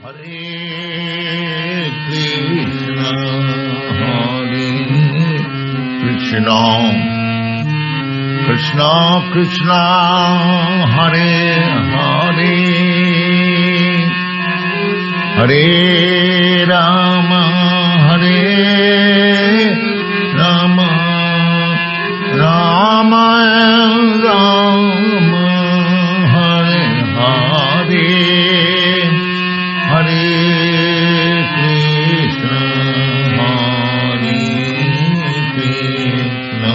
Hare Krishna, Hare Krishna, Krishna Krishna, Hare Hare, Hare Rama, Hare Rama, Rama Rama, Hare Hare, Hare Krishna, Hare Krishna,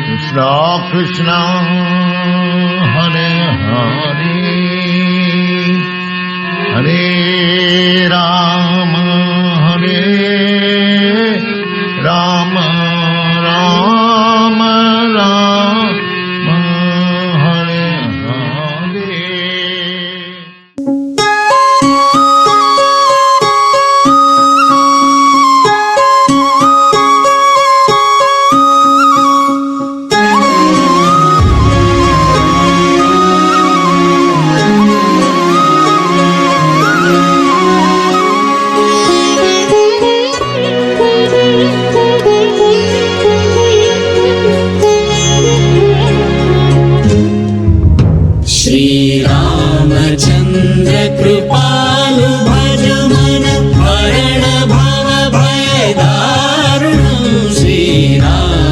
Krishna Krishna, Hare Hare, Hare Rama, Hare Rama, Rama Rama, Hare Hare. Shri Ramchandra कृपालु भज मन हरण भव भय दारुणं। श्रीरामचन्द्र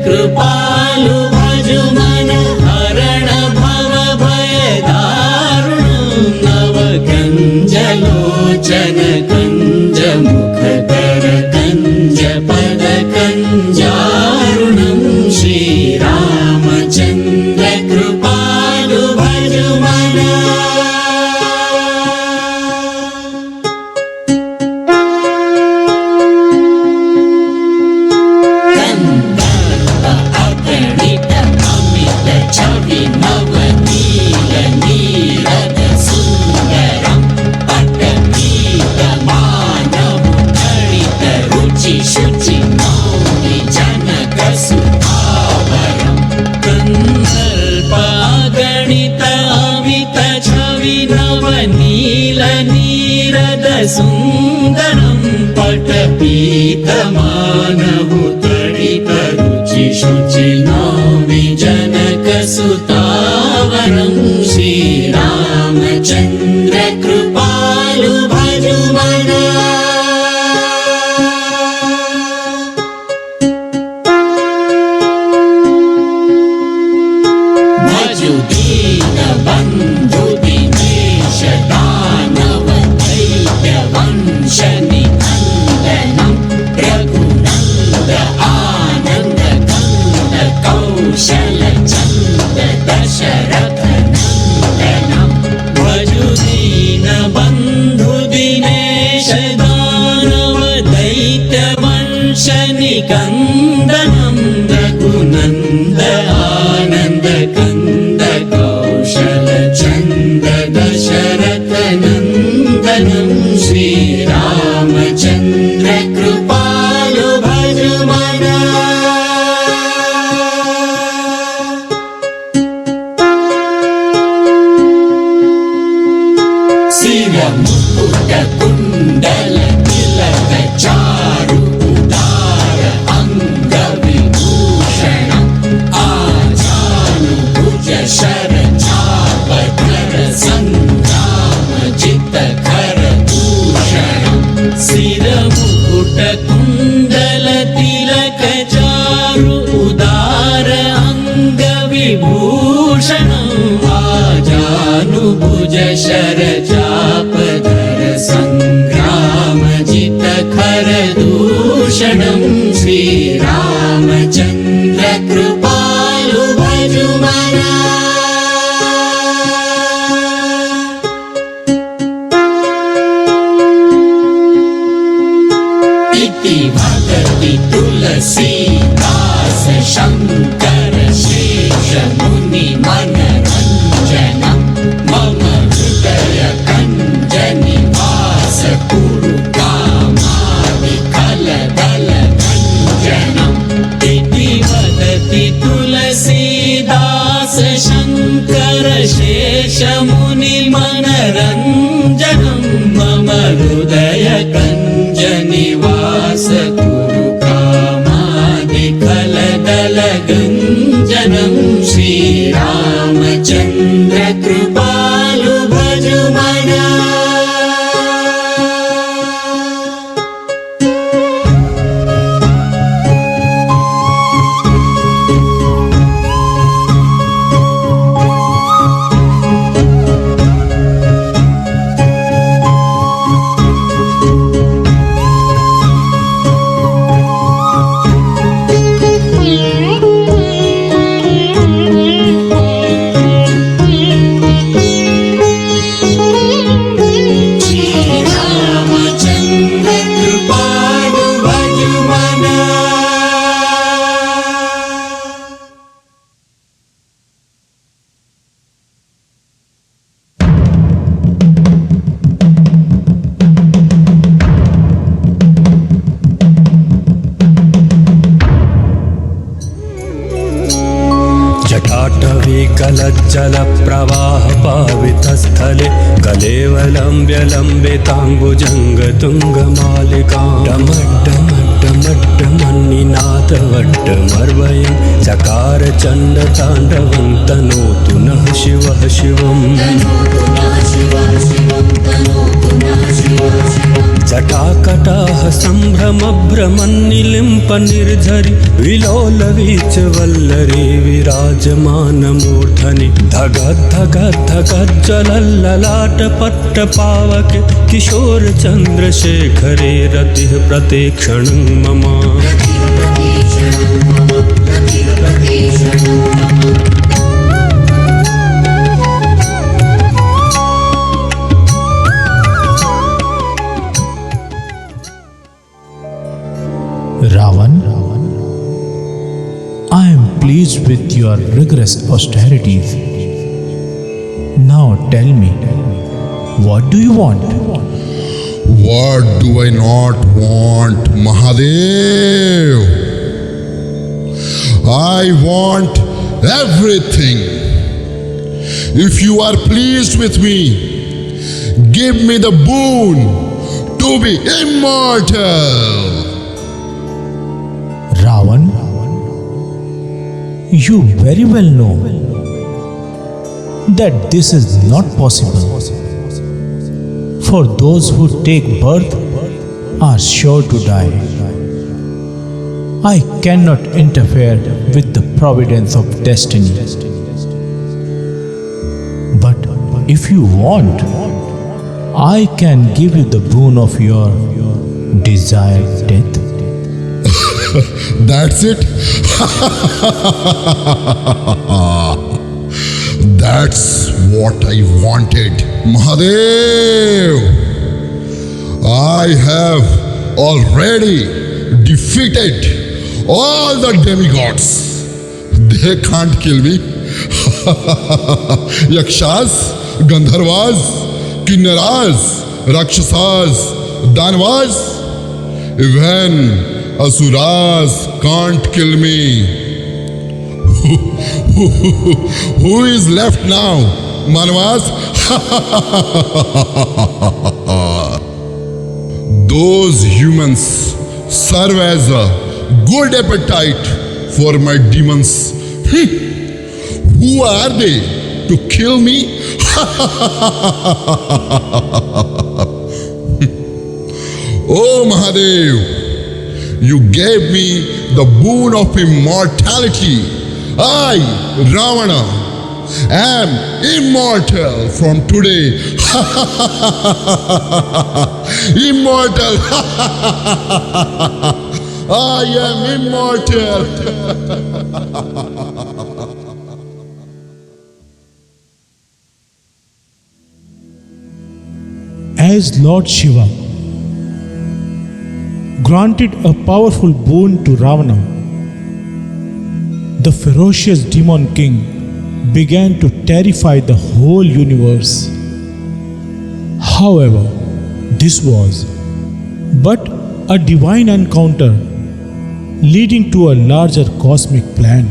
कृपालु भज मन हरण भव भय दारुणं। नव कंज लोचन कंज मुख कर कंज पद कंजारुणं। श्रीरामचन्द्र कृपालु भज मन। कंदर्प अगणित अमित छवि नवनील नीरद सुन्दरं। पटपीत मानव गणित रुचि शुचि मौनि जनक सुभावरं। कंदर्प अगणित अमित छवि नवनील नीरद सुन्दरं। पटपीत मानव तडित रुचि शुचि नौमि जनक सुतावरं। श्रीरामचन्द्र कृपालु भज मन। भजु दीन बन्धु दिनेश दानव दैत्य वंश निकन्दनं। रघुनन्द आनन्द कन्द कौशल चन्द दशरथ नन्दनं। भजु दीन बन्धु दिनेश दानव दैत्य वंश निकन्दनं। रघुनन्द आनन्द कन्द कौशल चन्द दशरथ नन्दनं। श्रीरामचन्द्र कृपालु भज मन। शिर मुकुट कुण्डल तिलक चारु उदार अंग विभूषणं। आजानुभुज शर चाप धर संग्राम जित खर दूषणं। शिर मुकुट कुण्डल तिलक चारु उदार अंग विभूषणं। आजानुभुज शर चाप धर संग्राम जित खर दूषणं। चित्तरञ्जनं मम हृदयकञ्जनिवास कुरु कामादिखलदलगञ्जनं श्रीरामचन्द्र कृपालु भजुमना। जटाटवीकलज्जलप्रवाहपावितस्थले कलेवलम्ब्यलम्बिताम्बुजङ्गतुङ्गमालिकां डमड्डमड्डमड्डमन्निनाथवट्टमर्वयं चकार चण्डताण्डवं तनोतु नः शिवः शिवम्। जटाकटाह सम्भ्रमभ्रमन्निलिम्प निर्झरि विलोलवीचवल्लरी विराजमानमूर्धनि धगद्धगद्धगज्ज्वलल्ललाटपट्टपावके किशोरचन्द्रशेखरे रतिः प्रतीक्षणं मम। Ravan, I am pleased with your rigorous austerities. Now tell me, what do you want? What do I not want, Mahadev? I want everything. If you are pleased with me, give me the boon to be immortal. Ravan, you very well know that this is not possible. For those who take birth are sure to die. I cannot interfere with the providence of destiny. But if you want, I can give you the boon of your desired death. That's it? That's what I wanted, Mahadev. I have already defeated all the demigods. They can't kill me. Yakshas, Gandharvas, Kinnaras, Rakshasas, Danvas, even Asuras can't kill me. Who is left now, Manvas? Those humans serve as a good appetite for my demons. Who are they to kill me? Oh Mahadev, you gave me the boon of immortality. I, Ravana, am immortal from today. Immortal. I am immortal. As Lord Shiva granted a powerful boon to Ravana, the ferocious demon king began to terrify the whole universe. However, this was but a divine encounter leading to a larger cosmic plan.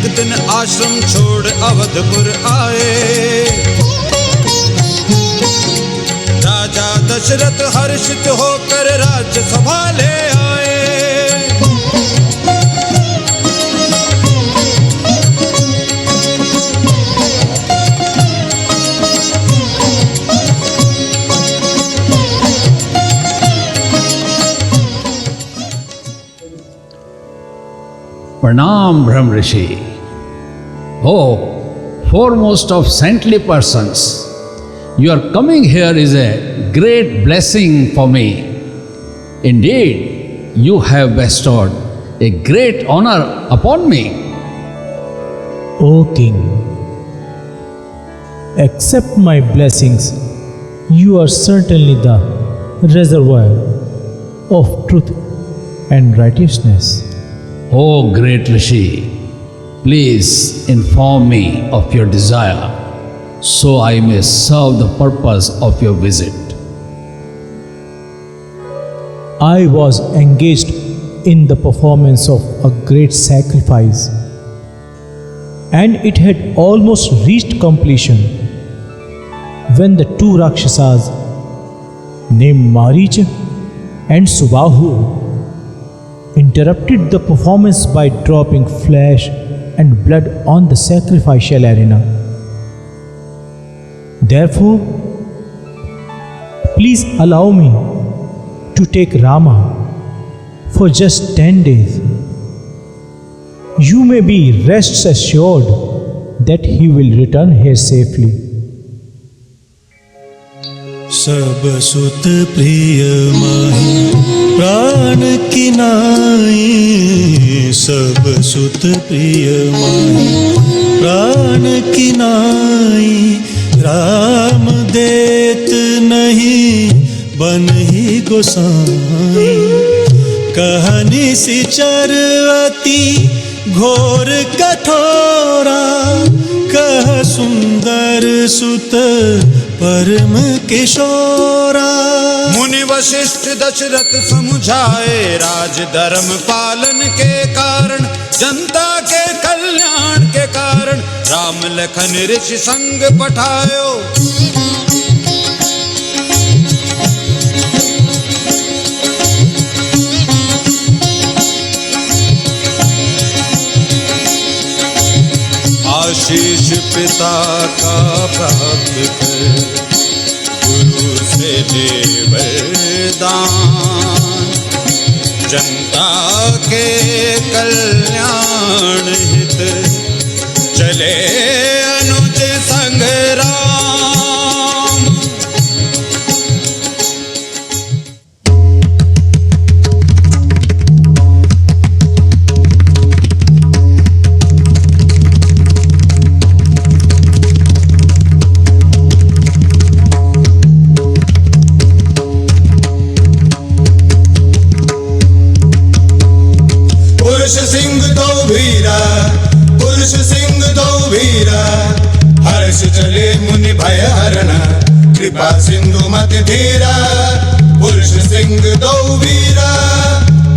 एक दिन आश्रम छोड़ अवधपुर आए। राजा दशरथ हर्षित होकर राज्य संभाले आए। Pranam Brahm Rishi. Oh, foremost of saintly persons, your coming here is a great blessing for me. Indeed, you have bestowed a great honor upon me. O King, accept my blessings. You are certainly the reservoir of truth and righteousness. O great Rishi, please inform me of your desire so I may serve the purpose of your visit. I was engaged in the performance of a great sacrifice, and it had almost reached completion when the two Rakshasas named Maricha and Subahu interrupted the performance by dropping flesh and blood on the sacrificial arena. Therefore, please allow me to take Rama for just 10 days. You may be rest assured that he will return here safely. सब सुत प्रिय माही प्राण की नाई, सब सुत प्रिय माही प्राण की नाई, राम देत नहीं बन ही गोसाई, कहनी सी चरवती घोर कठोरा, कह सुंदर सुत परम किशोरा। मुनि वशिष्ठ दशरथ समझाए राज धर्म पालन के कारण, जनता के कल्याण के कारण, राम लखन ऋषि संग पठायो। आशीष पिता का प्राप्त कर, गुरु से ले वरदान, जनता के कल्याण हित चले अनुज संग राम। चले मुनि भय हरण, कृपा सिंधु मति धीरा, पुरुष सिंह दो वीरा,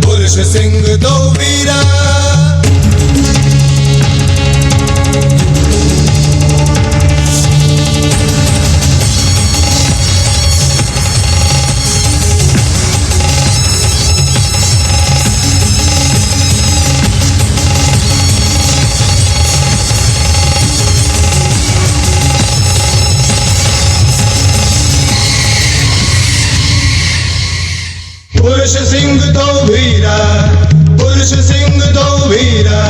पुरुष सिंह दो वीरा। पुरुष सिंह दो वीरा, पुरुष सिंह दो वीरा,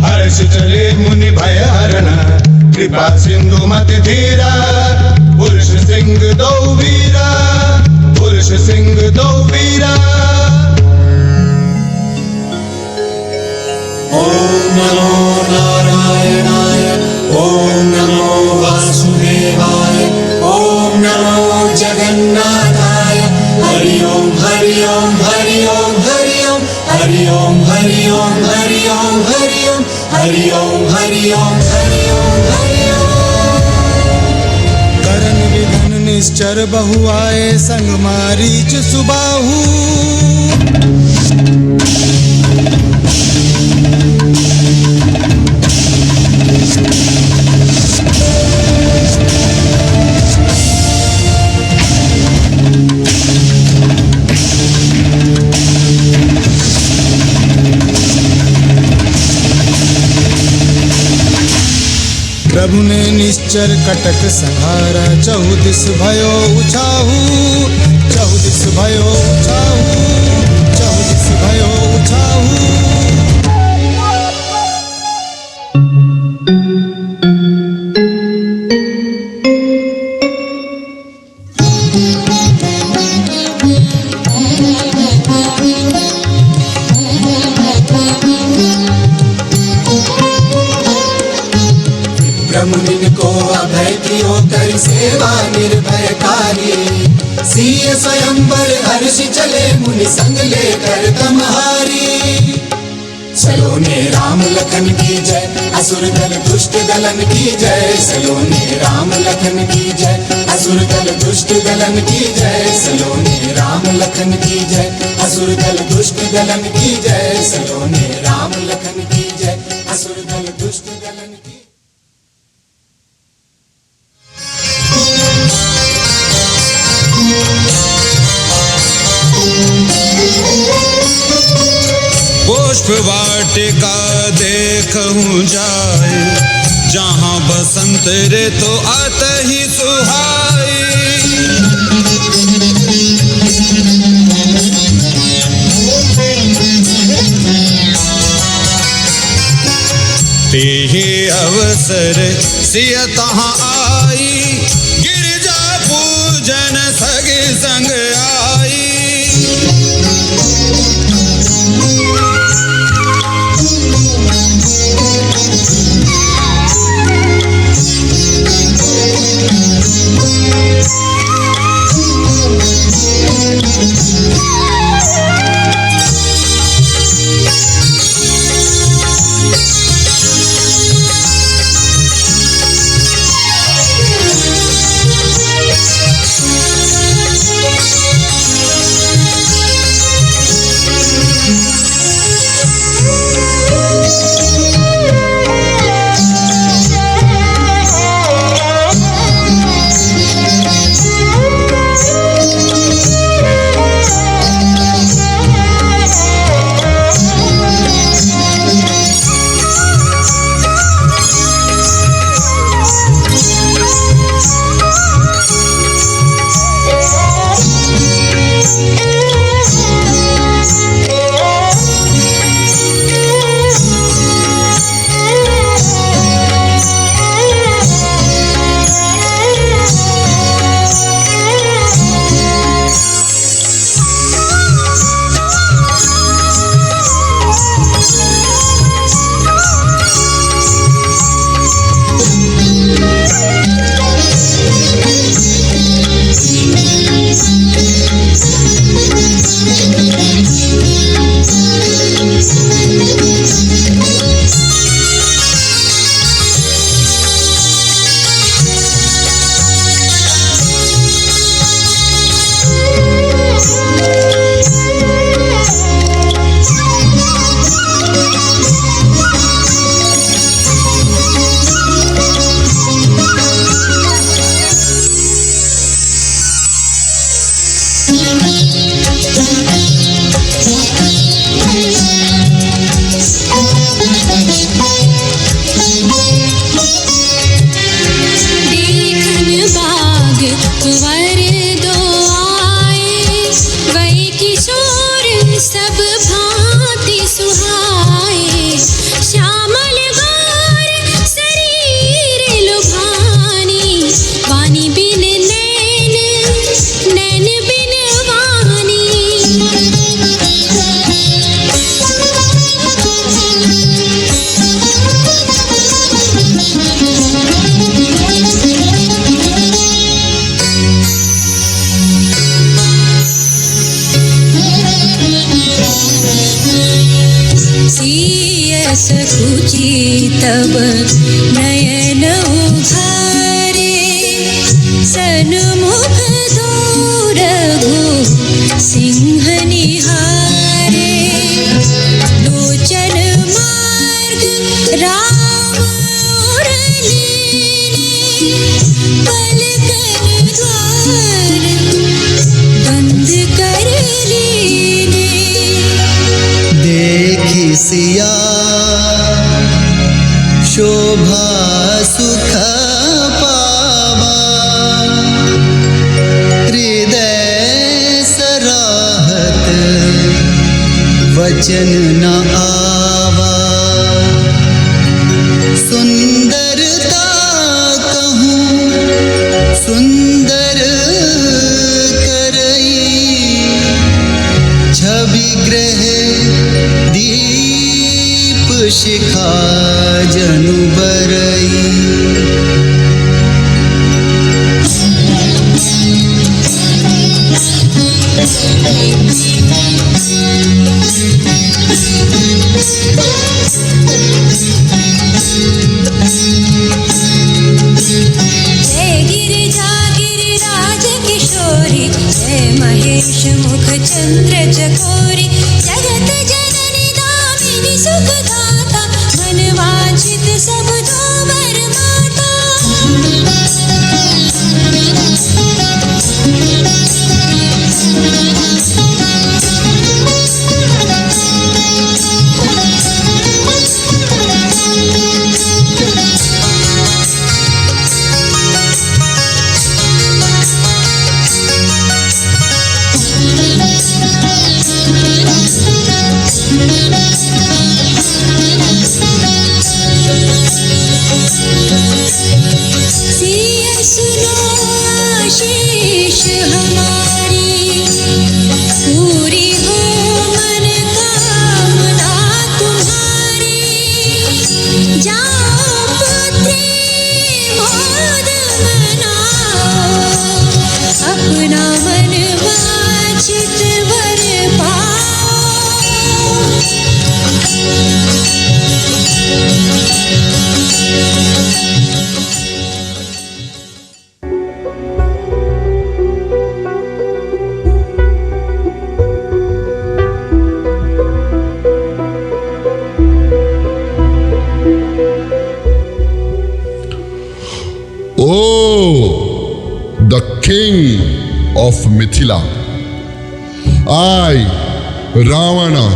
हर्ष चले मुनि भय हरण, कृपा सिंधु मति धीरा, पुरुष सिंह दो वीरा, पुरुष सिंह दो वीरा। ओम नमो नारायणाय, ओम नमो वासुदेवाय, ओम नमो जगन्नाथाय, हरि ओम हरि ओम हरि ओम हरि ओम हरि ओम हरि ओम हरि ओम हरि ओम हरि ओम हरि ओम हरि ओम हरि ओम। करण विघन निश्चर बहु आए, संग मारीच सुबाहु, प्रभु ने निश्चर कटक संहारा, चहुदिस भयो उछाहू, चहुदिस भयो उछाहू, चहुदिस भयो उछाहू। मुनि को अभय कियो कर सेवा निर्भयकारी, सिय स्वयंवर हर्ष चले मुनि संग लेकर तमहारी। सलोने राम लखन की जय, असुर दल दुष्ट दलन की जय। सलोने राम लखन की जय, असुर दल दुष्ट दलन की जय। सलोने राम लखन की जय, असुर दल दुष्ट दलन की जय। सलोने राम लखन की जय, असुर दल दुष्ट दलन की। पुष्प वाटिका देखूं जाए, जहाँ बसंत रे तो अतहि सुहाई। तेहि अवसर सिय तहाँ आई, गिरजा पूजन सगे संग आई। तब नयन उघारे सन्मुख दूर रघु सिंह निहारे लोचन मार्ग राम और लीने पलकन द्वार बंद कर लीने देखी सिया शोभा सुख वचन न आवा। सुंदरता कहूँ सुंदर करई, छवि ग्रह दीप शिखा जनु बरई। जय गिरिजा गिरिराज किशोरी, जय महेश मुख चंद्र चकोरी, जगत जननी दामिनी सुखदाता, मन वांछित सब दो वर माता। सिया सुनो आशीष हमारी, पूरी हो मन कामना तुम्हारी। जाओ पुत्री मोद मनाओ, अपना मन वांछित वर पाओ। Oh, the king of Mithila, I, Ravana,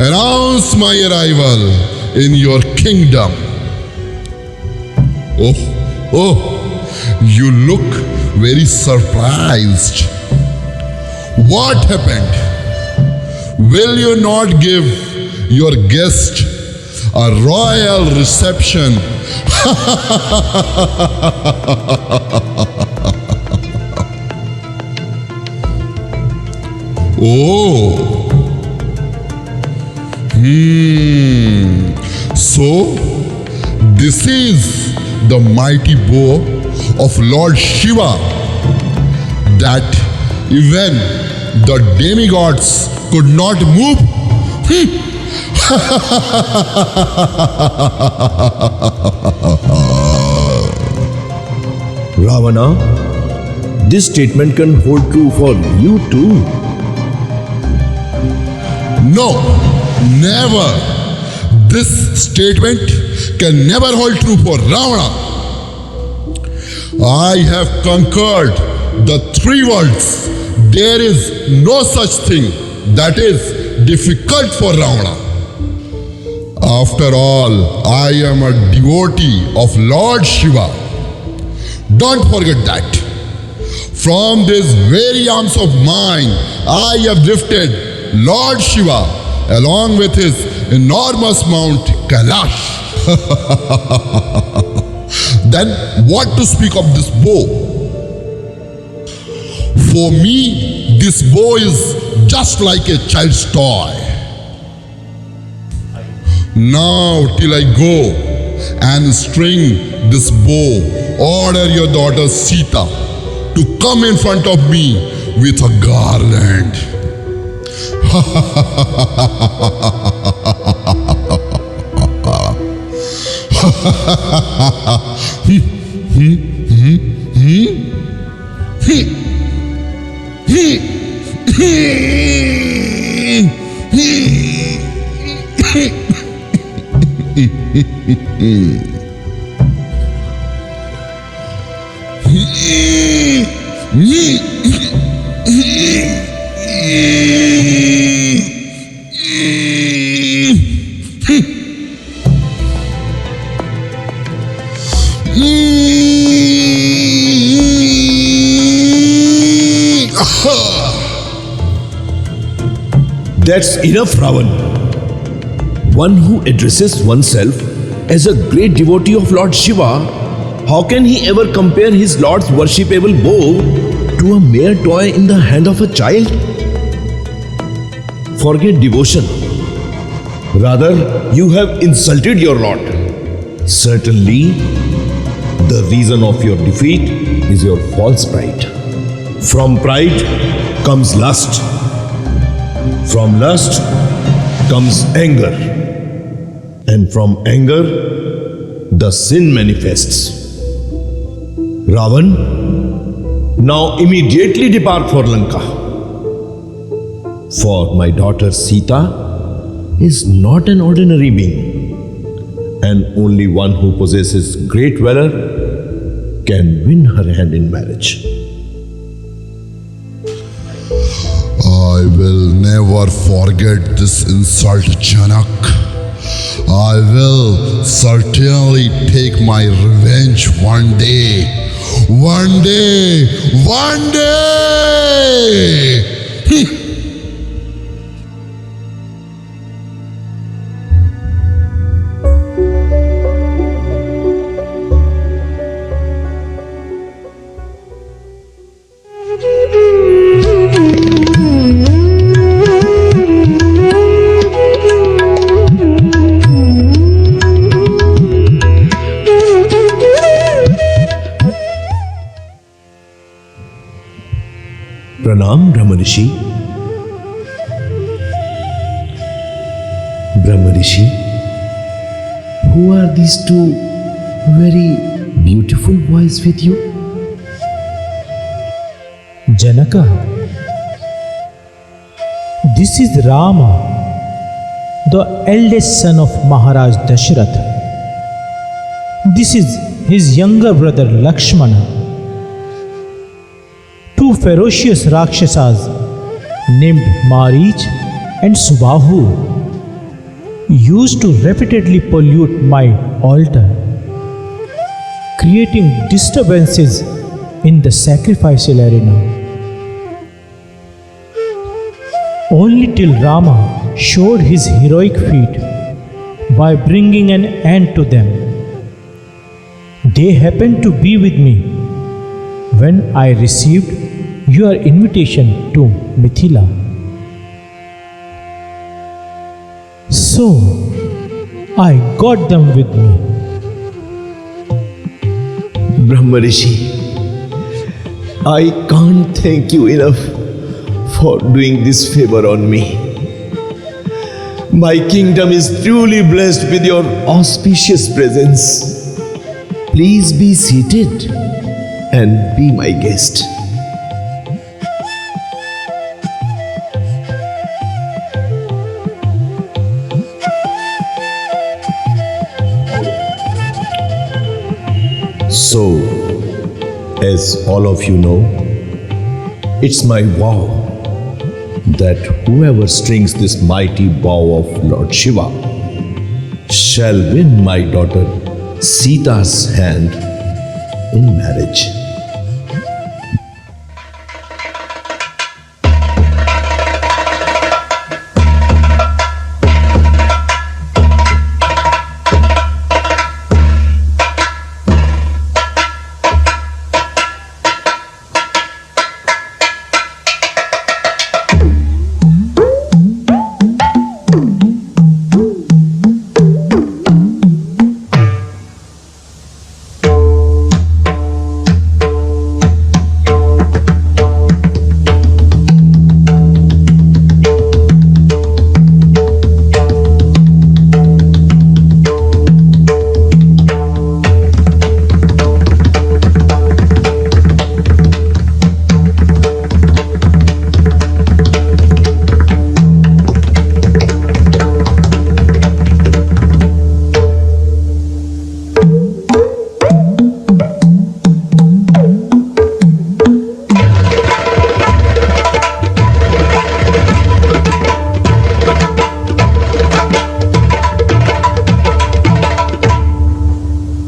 announce my arrival in your kingdom. Oh, you look very surprised. What happened? Will you not give your guest a royal reception? Oh. So, this is the mighty bow of Lord Shiva that even the demigods could not move. Ravana, this statement can hold true for you too. No, never. This statement can never hold true for Ravana. I have conquered the three worlds. There is no such thing that is difficult for Ravana. After all, I am a devotee of Lord Shiva. Don't forget that. From these very arms of mine, I have lifted Lord Shiva along with his enormous Mount Kailash. Then what to speak of this bow? For me, this bow is just like a child's toy. Now till I go and string this bow, order your daughter Sita to come in front of me with a garland. That's enough, Ravan. One who addresses oneself as a great devotee of Lord Shiva, how can he ever compare his Lord's worshipable bow to a mere toy in the hand of a child? Forget devotion. Rather, you have insulted your Lord. Certainly, the reason of your defeat is your false pride. From pride comes lust. From lust comes anger. And from anger, the sin manifests. Ravan, now immediately depart for Lanka. For my daughter Sita is not an ordinary being, and only one who possesses great valor can win her hand in marriage. I will never forget this insult, Janak. I will certainly take my revenge one day. One day! One day! Pranam, Brahmarishi. Brahmarishi, who are these two very beautiful boys with you? Janaka, this is Rama, the eldest son of Maharaj Dashrath. This is his younger brother Lakshmana. Two ferocious Rakshasas named Marich and Subahu used to repeatedly pollute my altar, creating disturbances in the sacrificial arena. Only till Rama showed his heroic feat by bringing an end to them. They happened to be with me when I received your invitation to Mithila. So, I got them with me. Brahmarishi, I can't thank you enough for doing this favor on me. My kingdom is truly blessed with your auspicious presence. Please be seated and be my guest. So, as all of you know, it's my vow that whoever strings this mighty bow of Lord Shiva shall win my daughter Sita's hand in marriage.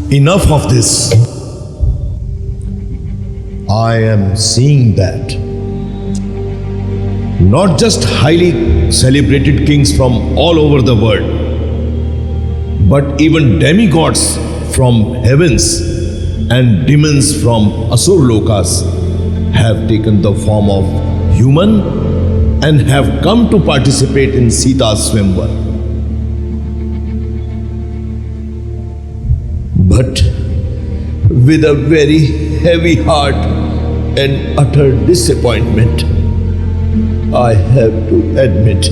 Enough of this. I am seeing that not just highly celebrated kings from all over the world, but even demigods from heavens and demons from Asur Lokas have taken the form of human and have come to participate in Sita's Swamvar. But with a very heavy heart and utter disappointment, I have to admit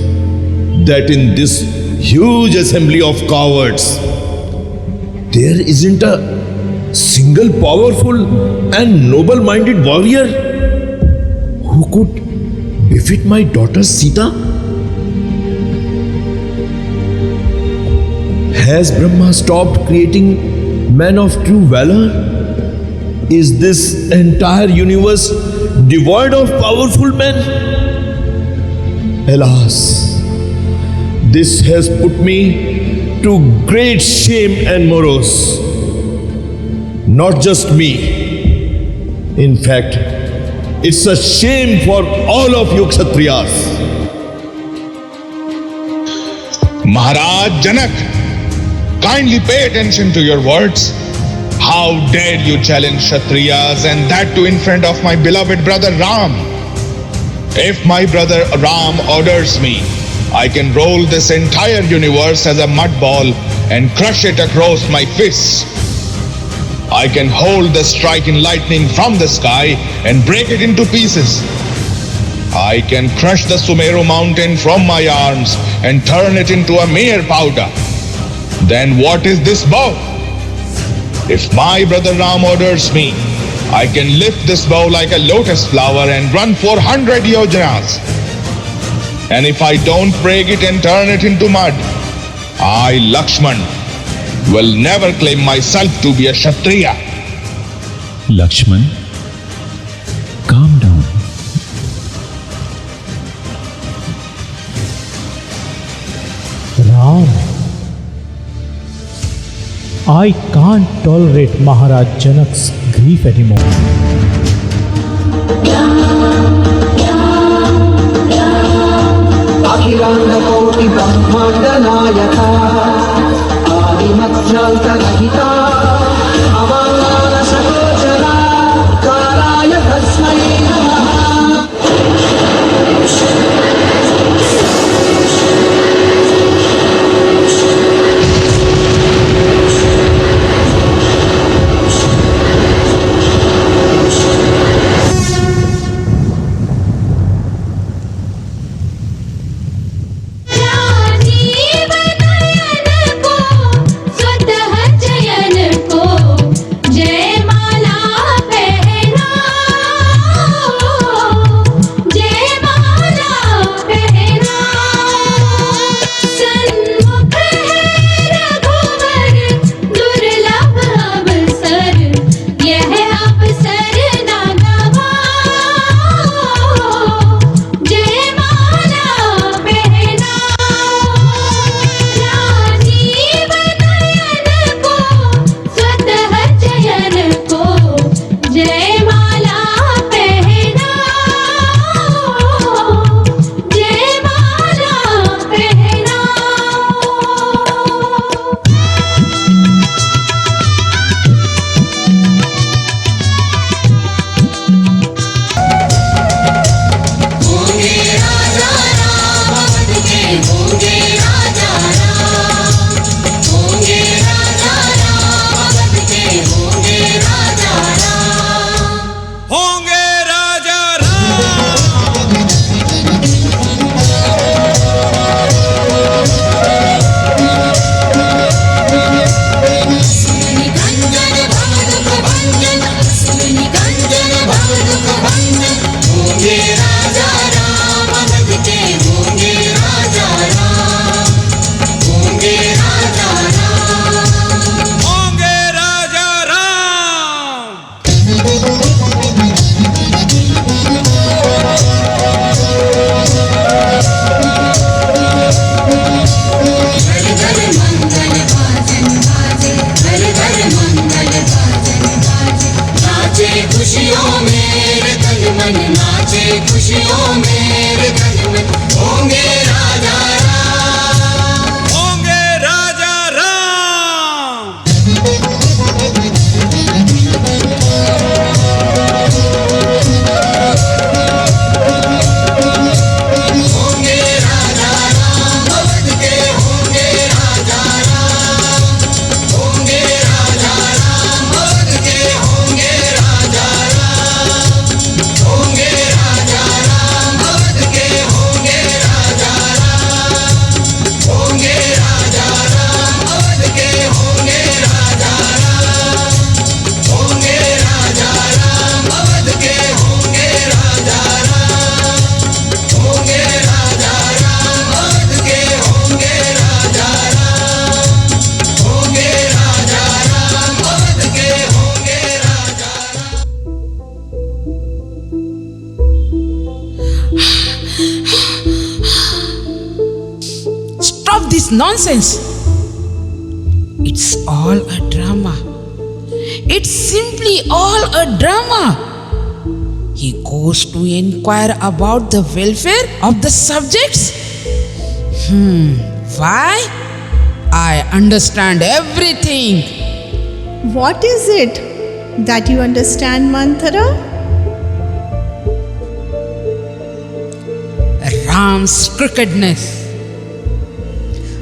that in this huge assembly of cowards, there isn't a single powerful and noble-minded warrior who could befit my daughter Sita. Has Brahma stopped creating men of true valor? Is this entire universe devoid of powerful men? Alas, this has put me to great shame and morose. Not just me. In fact, it's a shame for all of you Kshatriyas. Maharaj Janak, kindly pay attention to your words. How dare you challenge Kshatriyas, and that too in front of my beloved brother Ram? If my brother Ram orders me, I can roll this entire universe as a mud ball and crush it across my fists. I can hold the striking lightning from the sky and break it into pieces. I can crush the Sumeru mountain from my arms and turn it into a mere powder. Then what is this bow? If my brother Ram orders me, I can lift this bow like a lotus flower and run 400 yojanas. And if I don't break it and turn it into mud, I, Lakshman, will never claim myself to be a Kshatriya. Lakshman, calm down. Ram, I can't tolerate Maharaj Janak's grief anymore. अखिलांडकोटि ब्रह्मांड नायका आदिमध्यांतरहिता अवांगान सकोचरा काराय तस्मै नमः। खुशियों में तन मन नाचे खुशियों में तन होंगे राजा राम। होंगे राजा राम। होंगे राजा राम, अवध के होंगे राजा राम। होंगे राजा राम, अवध के होंगे राजा राम। होंगे राजा राम, अवध के होंगे राजा राम। होंगे राजा राम, अवध के होंगे राजा राम। होंगे राजा राम, अवध के होंगे राजा राम। होंगे राजा राम, अवध के होंगे राजा राम। होंगे राजा राम, अवध के होंगे राजा Ram. Stop this nonsense. It's all a drama. It's simply all a drama. He goes to inquire about the welfare of the subjects. Why? I understand everything. What is it that you understand, Manthara? Ram's crookedness.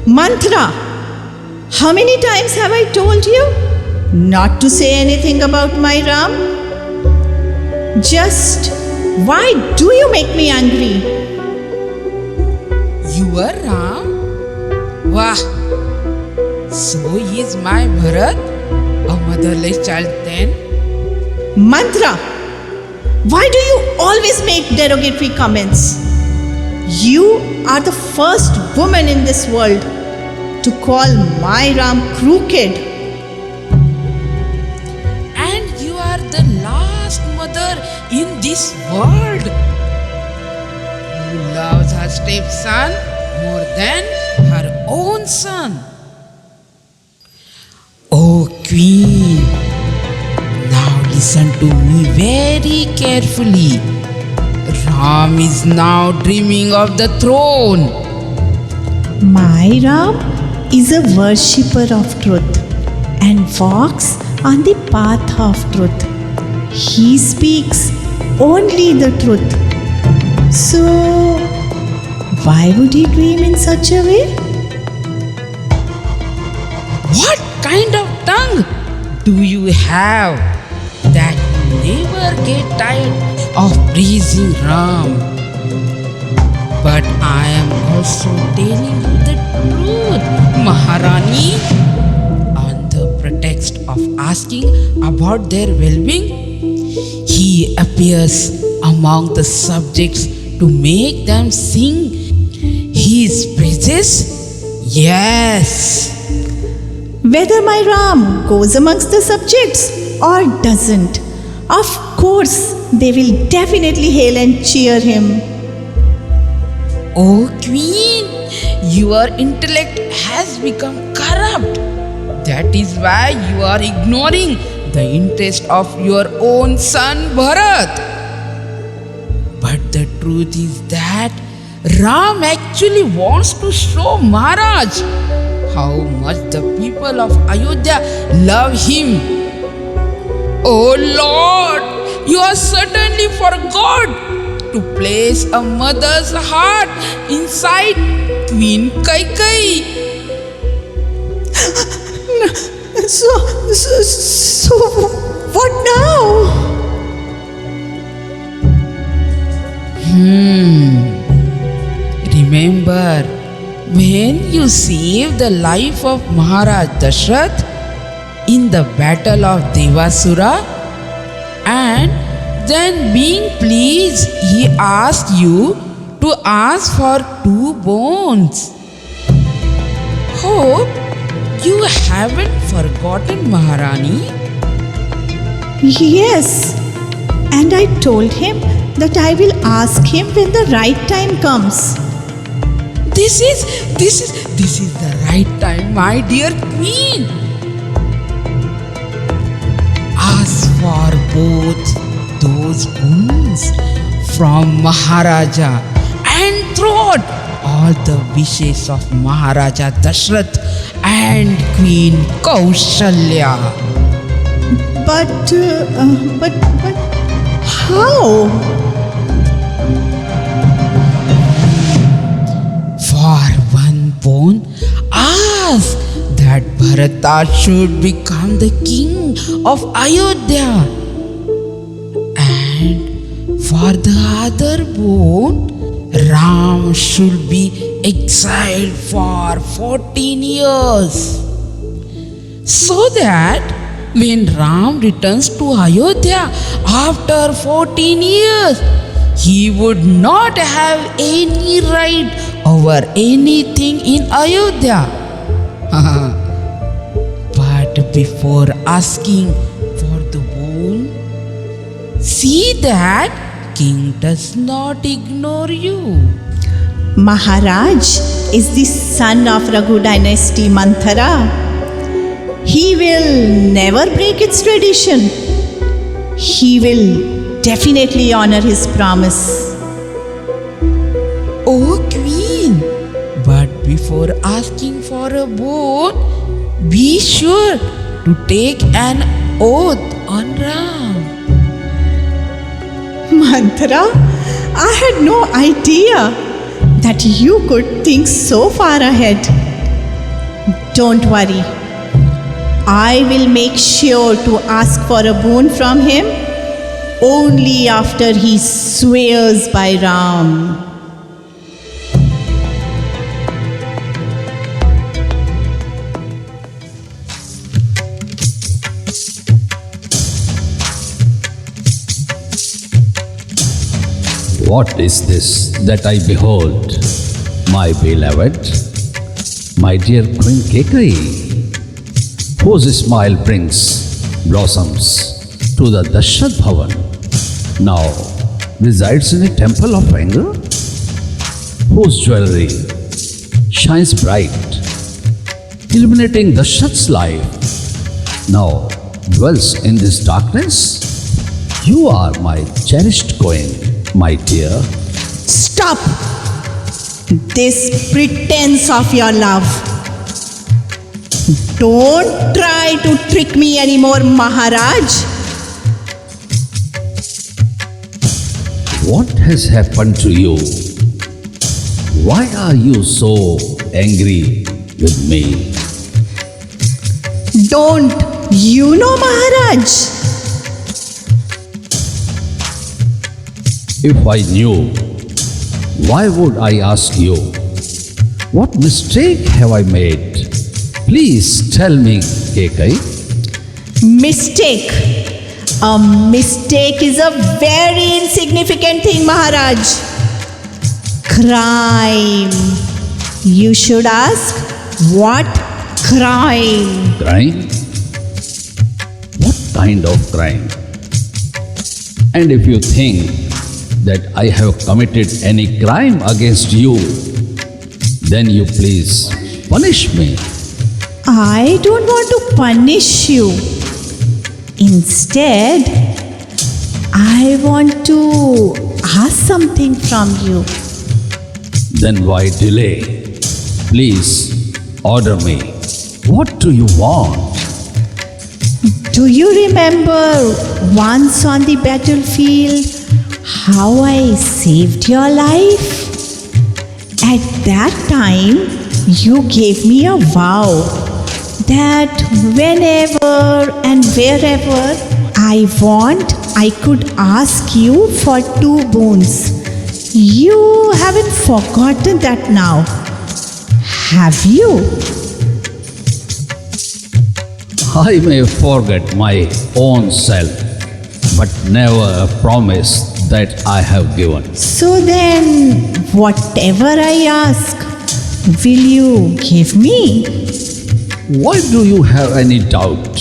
Manthara, how many times have I told you not to say anything about my Ram? Just why do you make me angry? Your Ram? Wah! So he is my Bharat, a motherless child then? Manthara, why do you always make derogatory comments? You are the first woman in this world to call my Ram crooked. And you are the last mother in this world who loves her stepson more than her own son. Oh Queen, now listen to me very carefully. Ram is now dreaming of the throne. My Ram is a worshipper of truth and walks on the path of truth. He speaks only the truth. So, why would he dream in such a way? What kind of tongue do you have that you never get tired of praising Ram? But I am also telling you the truth, Maharani. On the pretext of asking about their well-being, he appears among the subjects to make them sing his praises. Yes. Whether my Ram goes amongst the subjects or doesn't, of course they will definitely hail and cheer him. Oh Queen, your intellect has become corrupt. That is why you are ignoring the interest of your own son Bharat. But the truth is that Ram actually wants to show Maharaj how much the people of Ayodhya love him. Oh Lord, you are certainly forgot to place a mother's heart inside Queen Kaikeyi. So what now? Remember when you saved the life of Maharaj Dashrath in the battle of Devasura, and then being pleased he asked you to ask for 2 bones. Hope you haven't forgotten, Maharani. Yes, and I told him that I will ask him when the right time comes. This is the right time, my dear Queen. Ask for both those boons from Maharaja and throw got all the wishes of Maharaja Dashrath and Queen Kaushalya. But how? For one bone, ask that Bharata should become the king of Ayodhya. And for the other bone, Ram should be exiled for 14 years. So that when Ram returns to Ayodhya after 14 years, he would not have any right over anything in Ayodhya. But before asking for the bone, see that king does not ignore you. Maharaj is the son of Raghu dynasty Manthara. He will never break its tradition. He will definitely honor his promise. O queen, but before asking for a bone, be sure to take an oath on Ram. Manthara, I had no idea that you could think so far ahead. Don't worry. I will make sure to ask for a boon from him only after he swears by Ram. What is this that I behold, my beloved, my dear Queen Kekai, whose smile brings blossoms to the Dashrath Bhavan, now resides in a temple of anger, whose jewelry shines bright, illuminating Dashrath's life, now dwells in this darkness? You are my cherished queen, my dear. Stop this pretense of your love. Don't try to trick me anymore, Maharaj. What has happened to you? Why are you so angry with me? Don't you know, Maharaj? If I knew, why would I ask you? What mistake have I made? Please tell me, Kekai. Mistake. A mistake is a very insignificant thing, Maharaj. Crime. You should ask, what crime? Crime? What kind of crime? And if you think that I have committed any crime against you, then you please punish me. I don't want to punish you. Instead, I want to ask something from you. Then why delay? Please order me. What do you want? Do you remember once on the battlefield how I saved your life? At that time, you gave me a vow that whenever and wherever I want, I could ask you for 2 boons. You haven't forgotten that now, have you? I may forget my own self, but never a promise that I have given. So then, whatever I ask, will you give me? Why do you have any doubt?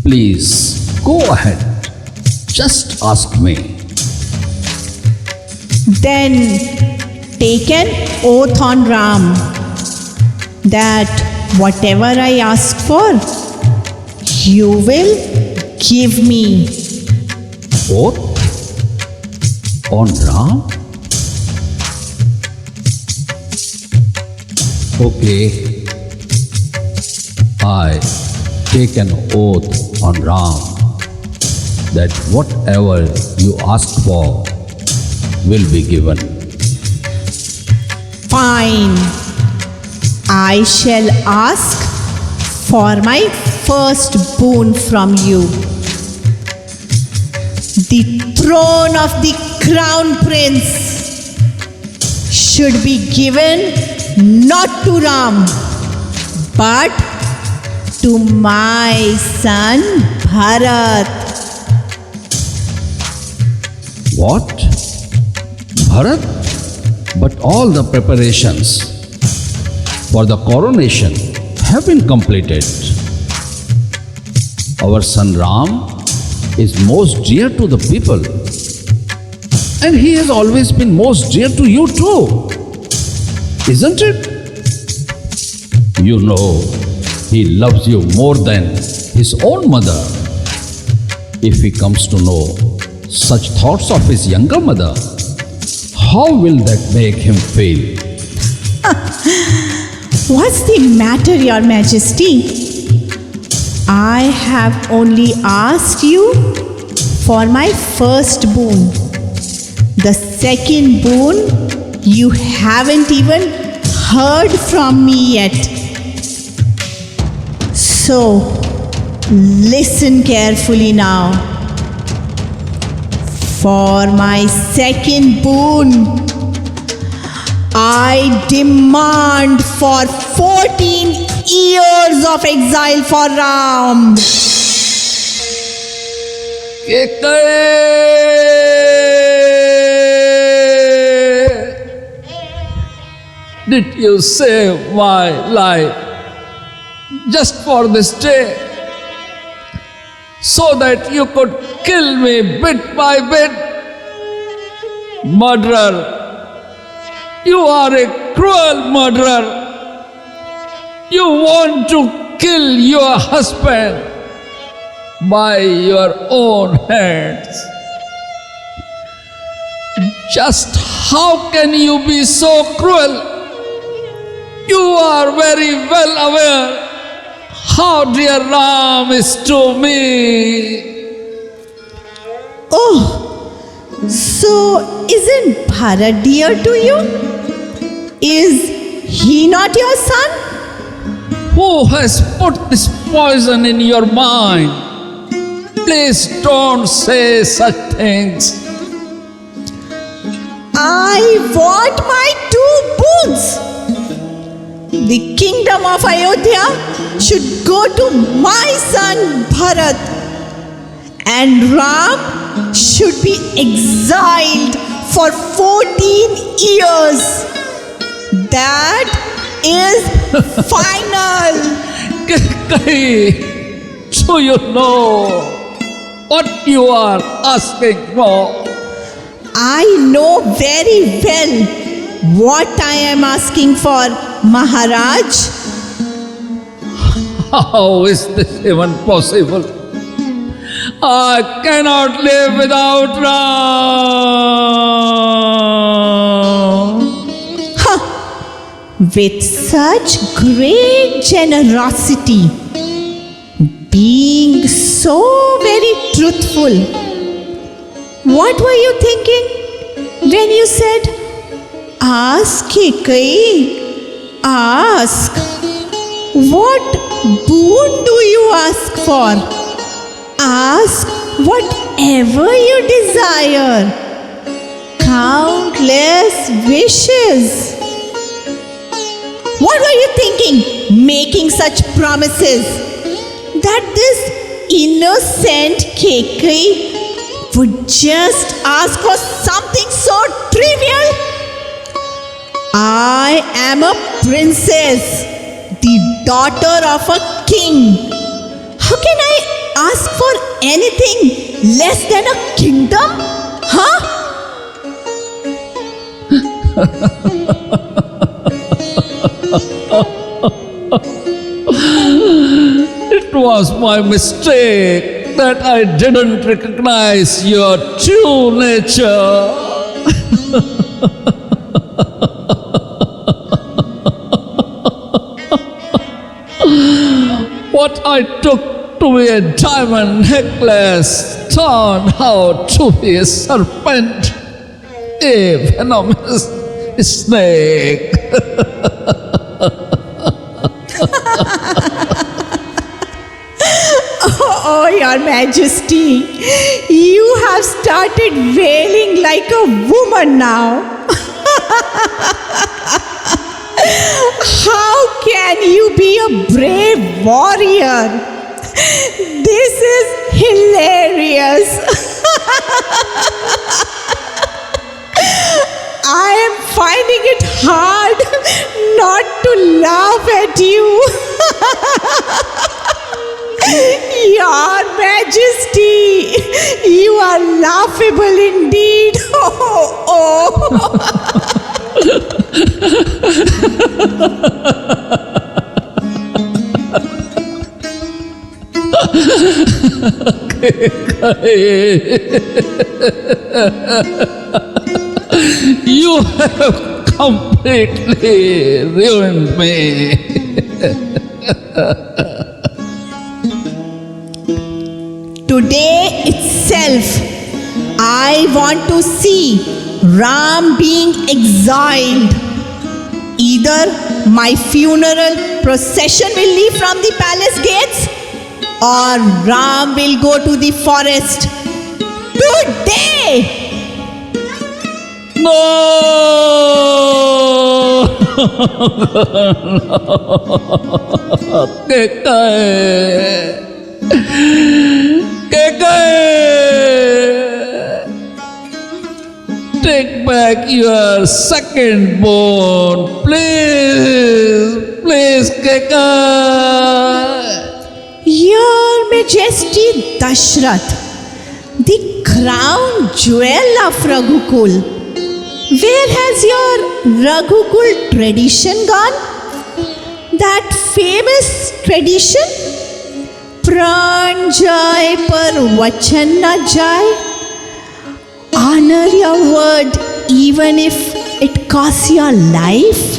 Please, go ahead. Just ask me. Then take an oath on Ram that whatever I ask for, you will give me. Oath? On Ram? Okay, I take an oath on Ram that whatever you ask for will be given. Fine. I shall ask for my first boon from you. The throne of the crown prince should be given not to Ram, but to my son Bharat. What? Bharat? But all the preparations for the coronation have been completed. Our son Ram is most dear to the people, and he has always been most dear to you too, isn't it? You know, he loves you more than his own mother. If he comes to know such thoughts of his younger mother, how will that make him feel? What's the matter, Your Majesty? I have only asked you for my first boon. The second boon you haven't even heard from me yet. So, listen carefully now. For my second boon, I demand for 14 years of exile for Ram. Did you save my life just for this day, so that you could kill me bit by bit? Murderer! You are a cruel murderer. You want to kill your husband by your own hands. Just how can you be so cruel? You are very well aware how dear Ram is to me. Oh, so isn't Bharat dear to you? Is he not your son? Who has put this poison in your mind? Please don't say such things. I want my 2 boons. The kingdom of Ayodhya should go to my son Bharat, and Ram should be exiled for 14 years. That is final. Do you know what you are asking for? I know very well what I am asking for, Maharaj. How is this even possible? I cannot live without Ram. With such great generosity, being so very truthful, what were you thinking when you said, "Ask, Kekai, ask"? What boon do you ask for? Ask whatever you desire. Countless wishes. What were you thinking, making such promises? That this innocent Kekai would just ask for something so trivial? I am a princess, the daughter of a king. How can I ask for anything less than a kingdom? Huh? It was my mistake that I didn't recognize your true nature. what I took to be a diamond necklace turned out to be a serpent, a venomous snake. Oh, Your Majesty, you have started wailing like a woman now. How can you be a brave warrior? This is hilarious. I am finding it hard not to laugh at you. Your Majesty, you are laughable indeed. Oh. You have completely ruined me. Today itself, I want to see Ram being exiled. Either my funeral procession will leave from the palace gates, or Ram will go to the forest. Today! No! Take back your second bone, please, please, Kekai. Your Majesty Dashrath, the crown jewel of Raghukul. Where has your Raghukul tradition gone? That famous tradition? Pran jai par vachan na jai. Honor your word even if it costs your life.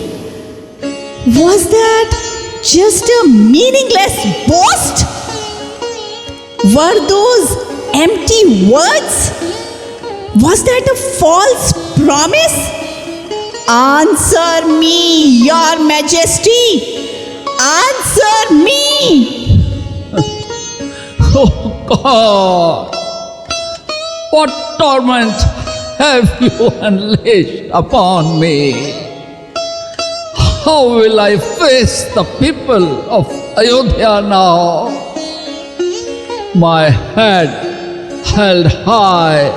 Was that just a meaningless boast? Were those empty words? Was that a false promise? Answer me, Your Majesty. Answer me. Oh God! What torment have you unleashed upon me? How will I face the people of Ayodhya now? My head held high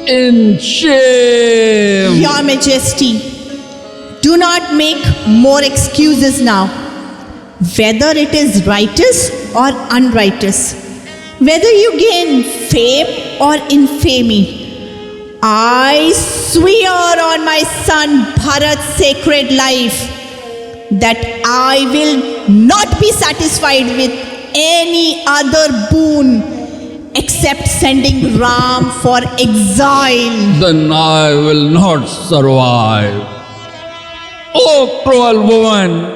in shame. Your Majesty, do not make more excuses now. Whether it is righteous or unrighteous, whether you gain fame or infamy, I swear on my son Bharat's sacred life that I will not be satisfied with any other boon except sending Ram for exile. Then I will not survive. Oh, cruel woman!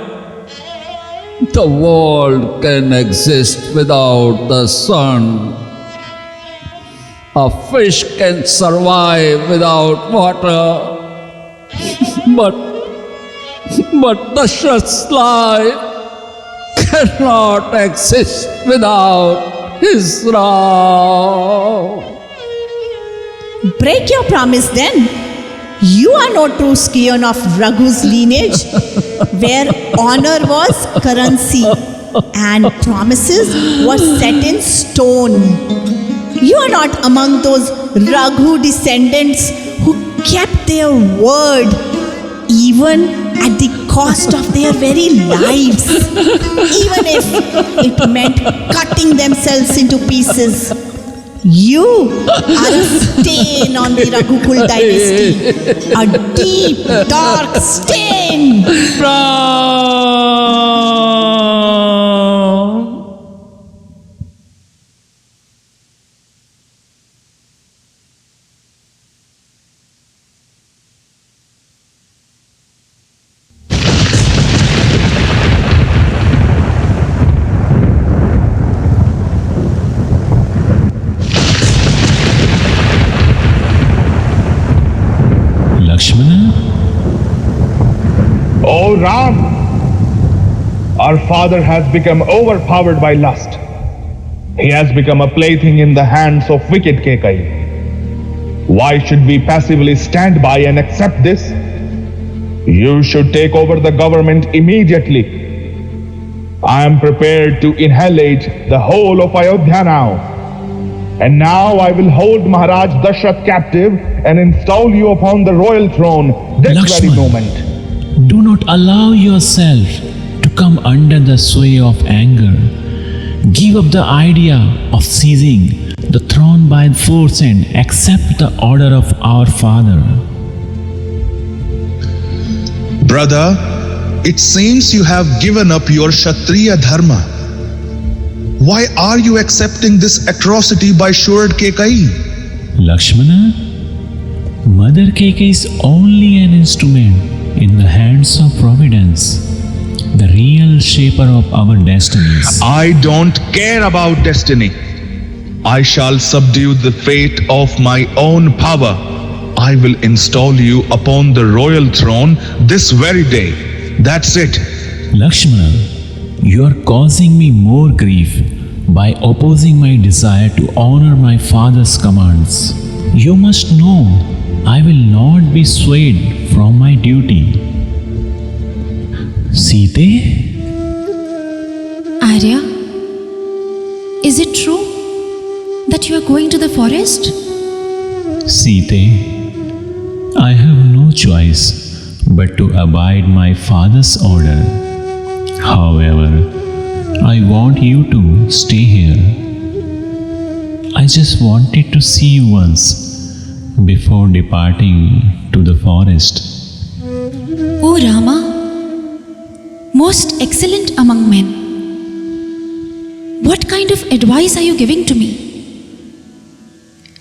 The world can exist without the sun. A fish can survive without water. But Dashrath's life cannot exist without his Ram. Break your promise then. You are no true scion of Raghu's lineage, where honor was currency and promises were set in stone. You are not among those Raghu descendants who kept their word even at the cost of their very lives, even if it meant cutting themselves into pieces. You are a stain on the Raghukul dynasty, a deep, dark stain. Ram, our father has become overpowered by lust. He has become a plaything in the hands of wicked Kekai. Why should we passively stand by and accept this? You should take over the government immediately. I am prepared to annihilate the whole of Ayodhya now. And now I will hold Maharaj Dashrath captive and install you upon the royal throne this very Lakshman, moment. do not allow yourself to come under the sway of anger. Give up the idea of seizing the throne by force and accept the order of our father. Brother, it seems you have given up your Kshatriya dharma. Why are you accepting this atrocity by Shurad Kekai? Lakshmana, Mother Kekai is only an instrument in the hands of Providence, the real shaper of our destinies. I don't care about destiny. I shall subdue the fate of my own power. I will install you upon the royal throne this very day. That's it. Lakshmana, you are causing me more grief by opposing my desire to honor my father's commands. You must know I will not be swayed from my duty. Sita? Arya, is it true that you are going to the forest? Sita, I have no choice but to abide my father's order. However, I want you to stay here. I just wanted to see you once before departing to the forest. O Rama, most excellent among men, what kind of advice are you giving to me?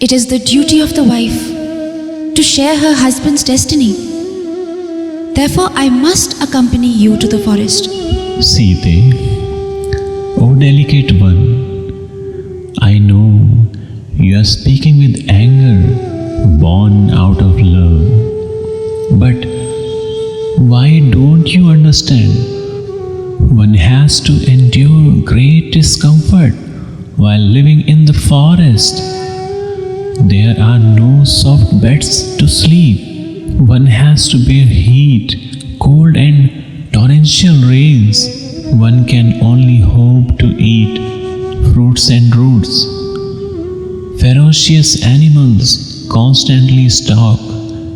It is the duty of the wife to share her husband's destiny. Therefore, I must accompany you to the forest. Sita, O delicate one, I know you are speaking with anger born out of love. But why don't you understand? One has to endure great discomfort while living in the forest. There are no soft beds to sleep. One has to bear heat, cold and torrential rains. One can only hope to eat fruits and roots. Ferocious animals constantly stalk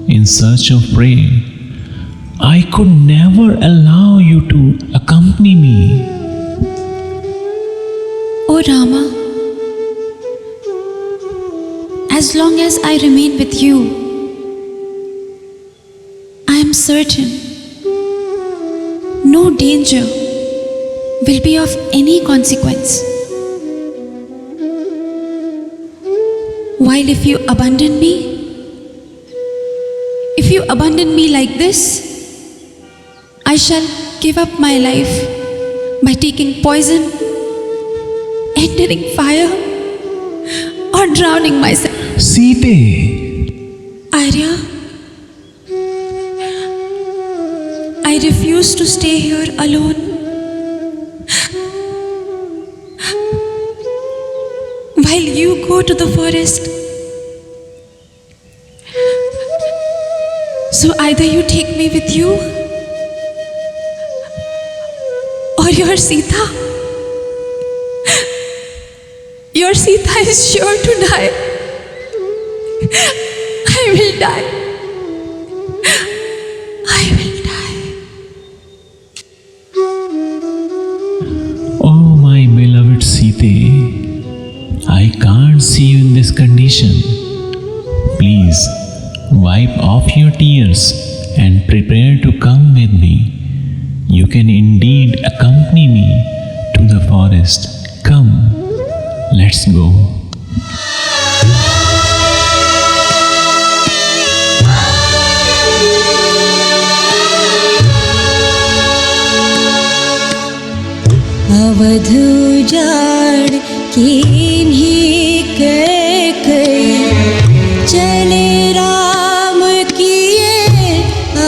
in search of prey. I could never allow you to accompany me. O Rama, as long as I remain with you, I am certain no danger will be of any consequence. While if you abandon me like this, I shall give up my life by taking poison, entering fire, or drowning myself. Sita! Arya, I refuse to stay here alone. While you go to the forest. So either you take me with you, or your Sita. Your Sita is sure to die. I will die. I will die. Oh, my beloved Sita, I can't see you in this condition. Please wipe off your tears and prepare to come with me. You can indeed accompany me to the forest. Come, let's go. Awadh उजाड़ किन्हीं कई चले राम किए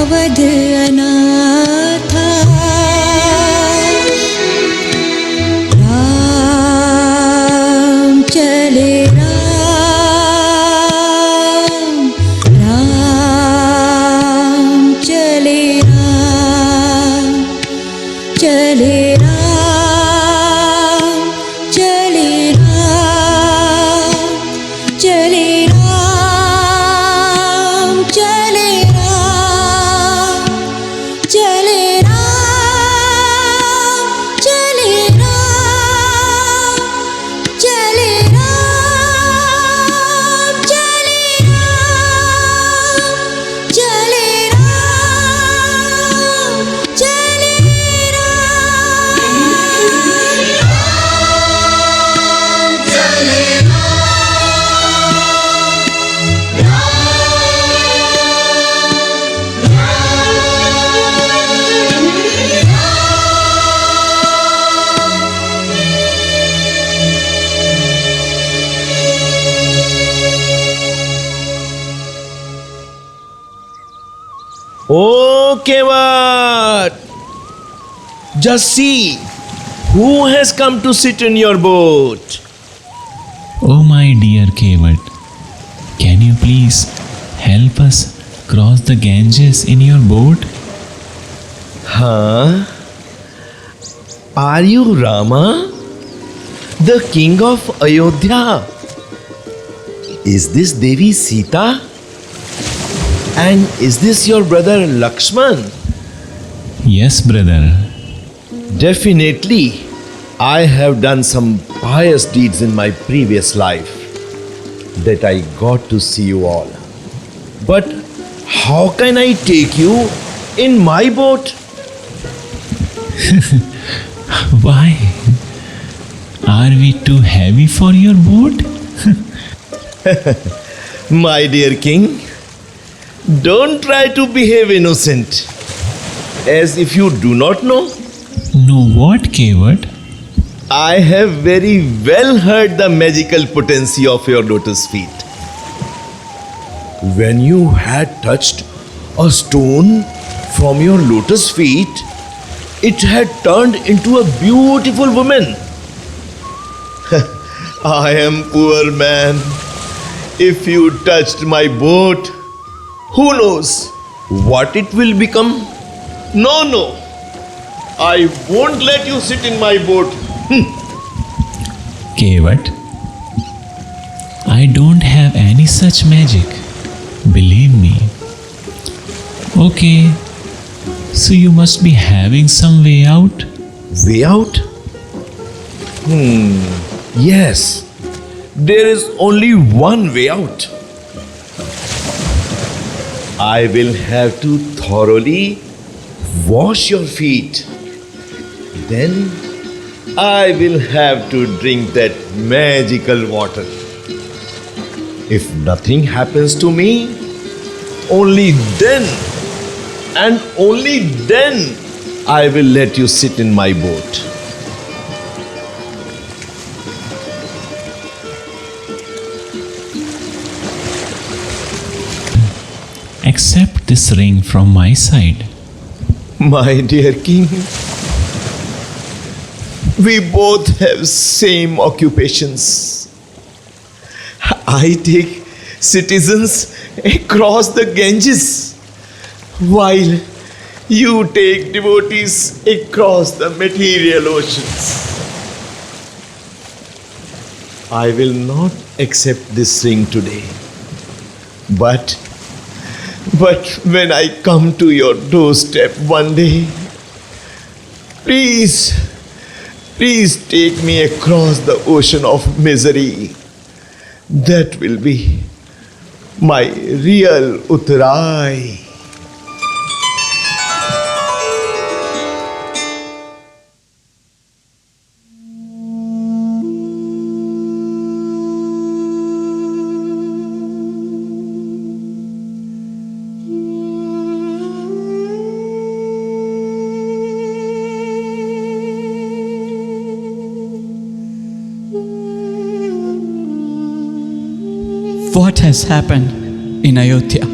Awadh अनाथा Oh, Kevat! Just see who has come to sit in your boat. Oh, my dear Kevat, can you please help us cross the Ganges in your boat? Huh? Are you Rama, the king of Ayodhya? Is this Devi Sita? And is this your brother Lakshman? Yes, brother. Definitely, I have done some pious deeds in my previous life that I got to see you all. But how can I take you in my boat? Why? Are we too heavy for your boat? My dear king, don't try to behave innocent, as if you do not know. No, what, Kevat? I have very well heard the magical potency of your lotus feet. When you had touched a stone from your lotus feet, it had turned into a beautiful woman. I am poor man. If you touched my boat, who knows what it will become? No. I won't let you sit in my boat. Kevat, I don't have any such magic. Believe me. Okay, so you must be having some way out? Way out? Yes. There is only one way out. I will have to thoroughly wash your feet. Then I will have to drink that magical water. If nothing happens to me, only then and only then I will let you sit in my boat. Accept this ring from my side. My dear king, we both have same occupations. I take citizens across the Ganges, while you take devotees across the material oceans. I will not accept this ring today, but when I come to your doorstep one day, please take me across the ocean of misery. That will be my real Uttarai. What has happened in Ayodhya?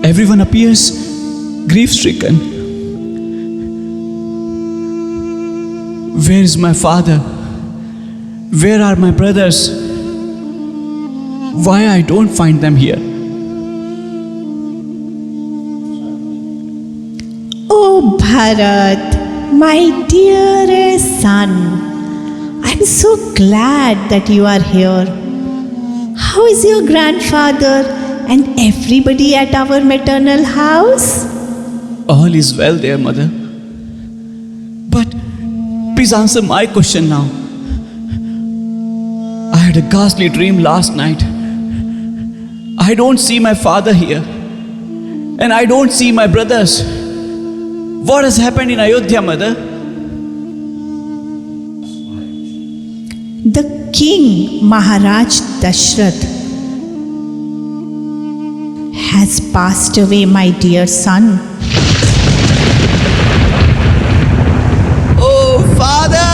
Everyone appears grief-stricken. Where is my father? Where are my brothers? Why I don't find them here? Oh Bharat, my dearest son, I'm so glad that you are here. How is your grandfather and everybody at our maternal house? All is well there, mother. But please answer my question now. I had a ghastly dream last night. I don't see my father here. And I don't see my brothers. What has happened in Ayodhya, mother? The king Maharaj Dashrath has passed away, my dear son. Oh, father!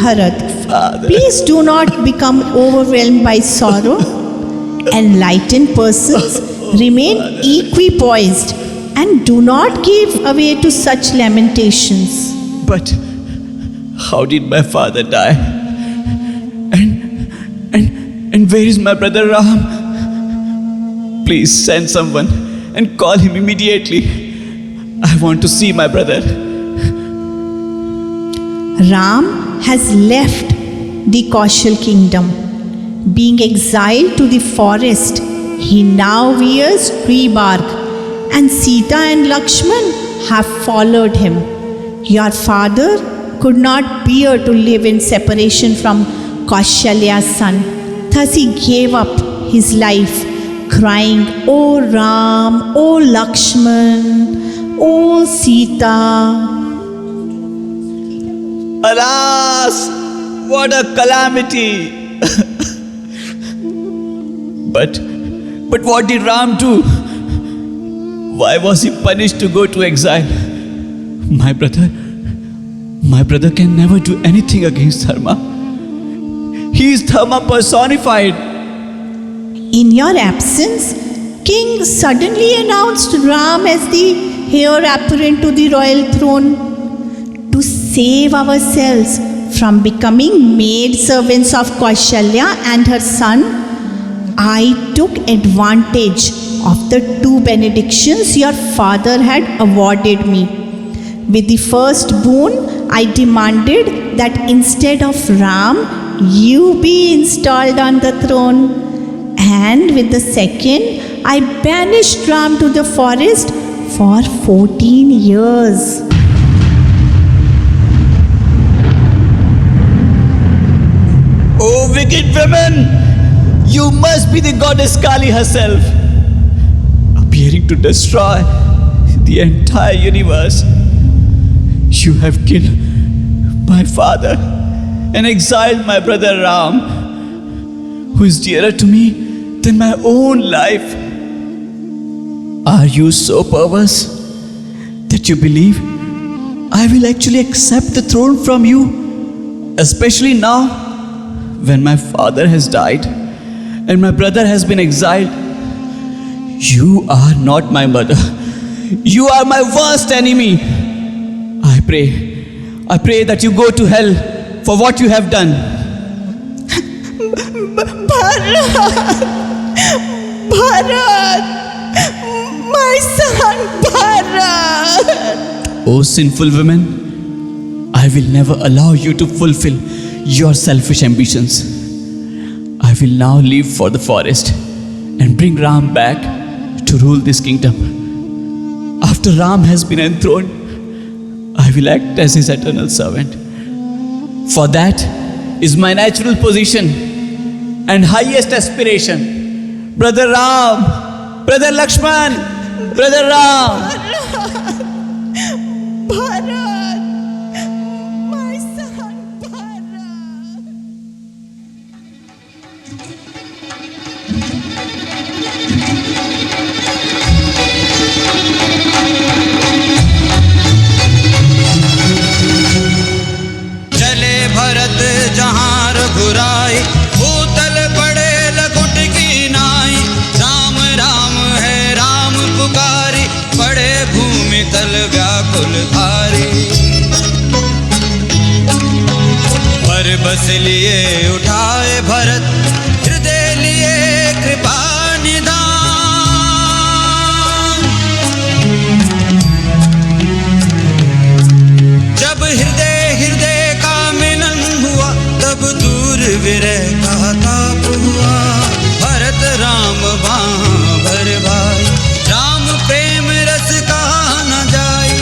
Bharat, please do not become overwhelmed by sorrow. Enlightened persons remain equipoised and do not give away to such lamentations. But how did my father die? And where is my brother Ram? Please send someone and call him immediately. I want to see my brother. Ram has left the Kaushal kingdom. Being exiled to the forest, he now wears tree bark, and Sita and Lakshman have followed him. Your father could not bear to live in separation from Kaushalya's son. Thus he gave up his life, crying, "O Ram, O Lakshman, O Sita." Alas, what a calamity! But what did Ram do? Why was he punished to go to exile? My brother can never do anything against Dharma. He is Dharma personified. In your absence, King suddenly announced Ram as the heir apparent to the royal throne. To save ourselves from becoming maid servants of Kaushalya and her son, I took advantage of the 2 benedictions your father had awarded me. With the first boon, I demanded that instead of Ram, you be installed on the throne. And with the second, I banished Ram to the forest for 14 years. Oh, wicked women! You must be the goddess Kali herself, appearing to destroy the entire universe. You have killed my father and exiled my brother Ram, who is dearer to me than my own life. Are you so perverse that you believe I will actually accept the throne from you, especially now when my father has died and my brother has been exiled? You are not my mother. You are my worst enemy. I pray that you go to hell for what you have done. Bharat! My son Bharat! O sinful women, I will never allow you to fulfill your selfish ambitions. I will now leave for the forest and bring Ram back to rule this kingdom. After Ram has been enthroned, I will act as his eternal servant. For that is my natural position and highest aspiration. Brother Ram, Brother Lakshman, Brother Ram. Bharat! My son Bharat! चले भरत जहाँ रघुराई, भूतल पड़े लकुट की नाई। राम राम है राम पुकारी, पड़े भूमि तल व्याकुल भारी। पर बस लिए उठाए भरत, हृदय लिए कृपा निदान। जब हृदय हृदय का मिलन हुआ, तब दूर विरह का ताप हुआ। भरत राम बाहाँ भर भाई, राम प्रेम रस कहा न जाई।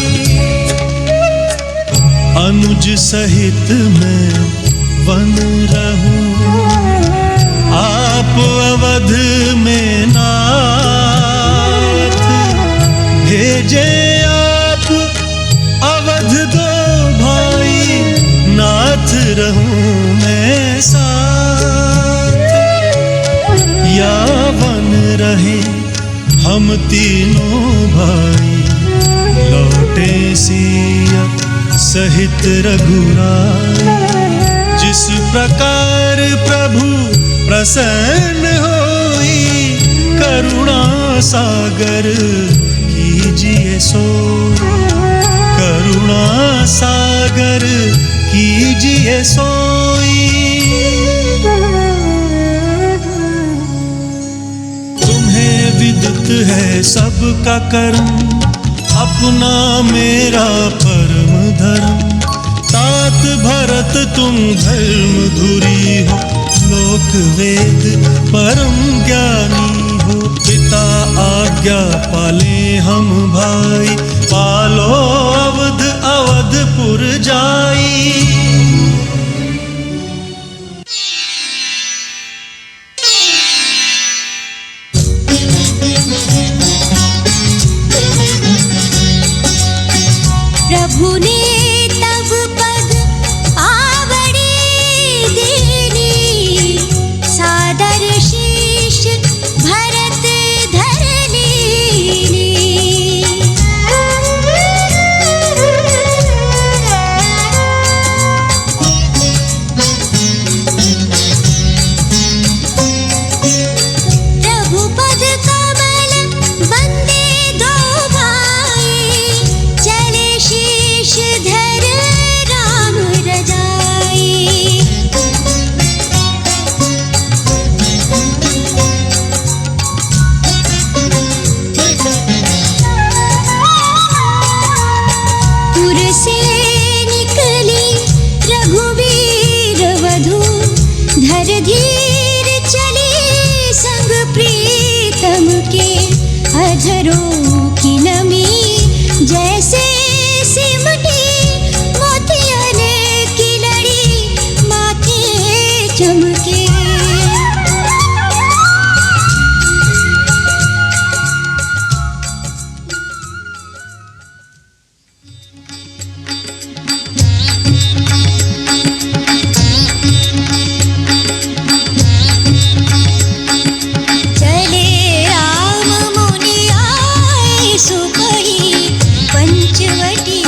अनुज सहित मैं वन रहूं, आप अवध में नाथ भेजे आप अवध दो भाई, नाथ रहूं मैं साथ। या वन रहे हम तीनों भाई, लौटे सिया सहित रघुराई। इस प्रकार प्रभु प्रसन्न होई, करुणा सागर कीजिए सोई, करुणा सागर कीजिए सोई। तुम्हें विदित है सबका कर्म, अपना मेरा परम धर्म। तात भरत तुम धर्म धुरी हो, लोक वेद परम ज्ञानी हो। पिता आज्ञा पाले हम भाई, पालो अवध अवधपुर जाई। प्रभु ने तब पग आवड़ी दीनी, सादर शीश भरत धर लीनी। प्रभु पद कमल बंदे दो भाई, चले शीश धर राम रजाई। पुर से निकली रघुवीर वधू, धर धीर चली संग प्रीतम के। अधरों की नमी जैसे सिमटी, मोतियन की लड़ी माथे चमके। चले राम मुनि आए सुपही, Panchavati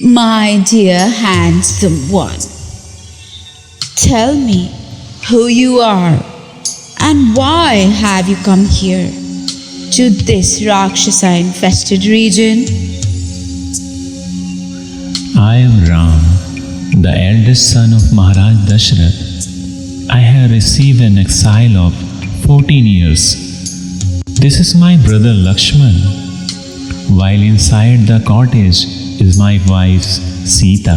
My dear handsome one, tell me who you are and why have you come here to this Rakshasa infested region? I am Ram, the eldest son of Maharaj Dashrath. I have received an exile of 14 years. This is my brother Lakshman, while inside the cottage is my wife Sita.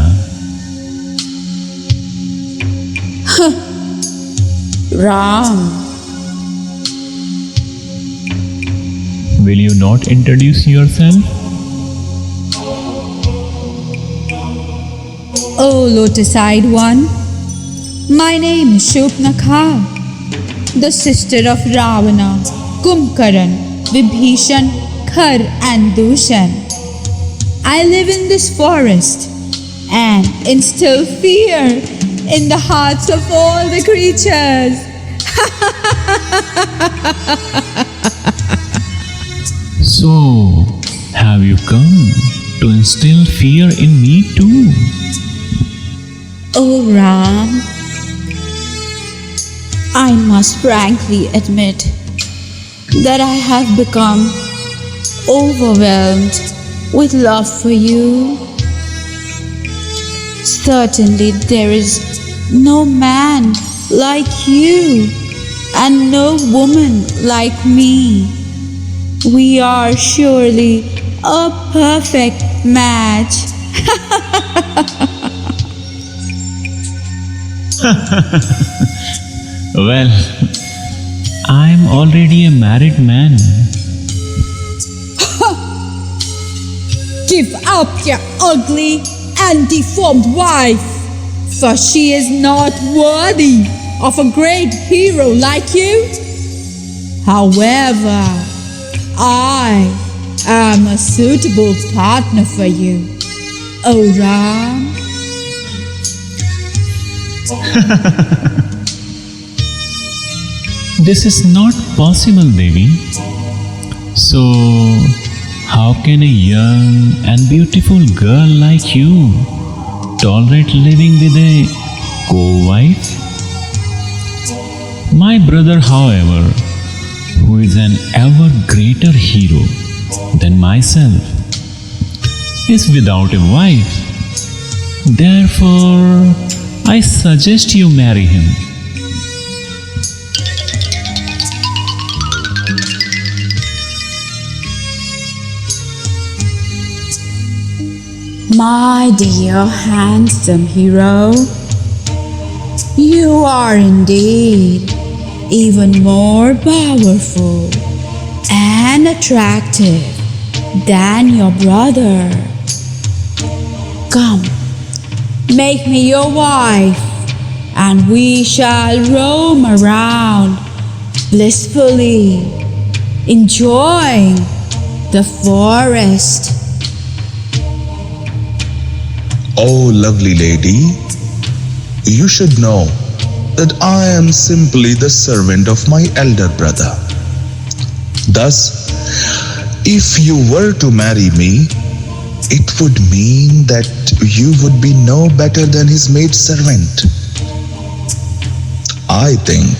Ram, will you not introduce yourself? O lotus-eyed one, my name is Shupnakha, the sister of Ravana, Kumbhakarna, Vibhishan, Khar and Dushan. I live in this forest and instill fear in the hearts of all the creatures. So, have you come to instill fear in me too? Oh Ram, I must frankly admit that I have become overwhelmed with love for you. Certainly there is no man like you and no woman like me. We are surely a perfect match. Well, I'm already a married man. Give up your ugly and deformed wife, for she is not worthy of a great hero like you. However, I am a suitable partner for you, O Ram. This is not possible, Devi. So, how can a young and beautiful girl like you tolerate living with a co-wife? My brother, however, who is an ever greater hero than myself, is without a wife. Therefore, I suggest you marry him. My dear handsome hero, you are indeed even more powerful and attractive than your brother. Come, make me your wife, and we shall roam around blissfully, enjoying the forest. Oh, lovely lady, you should know that I am simply the servant of my elder brother. Thus, if you were to marry me, it would mean that you would be no better than his maidservant. I think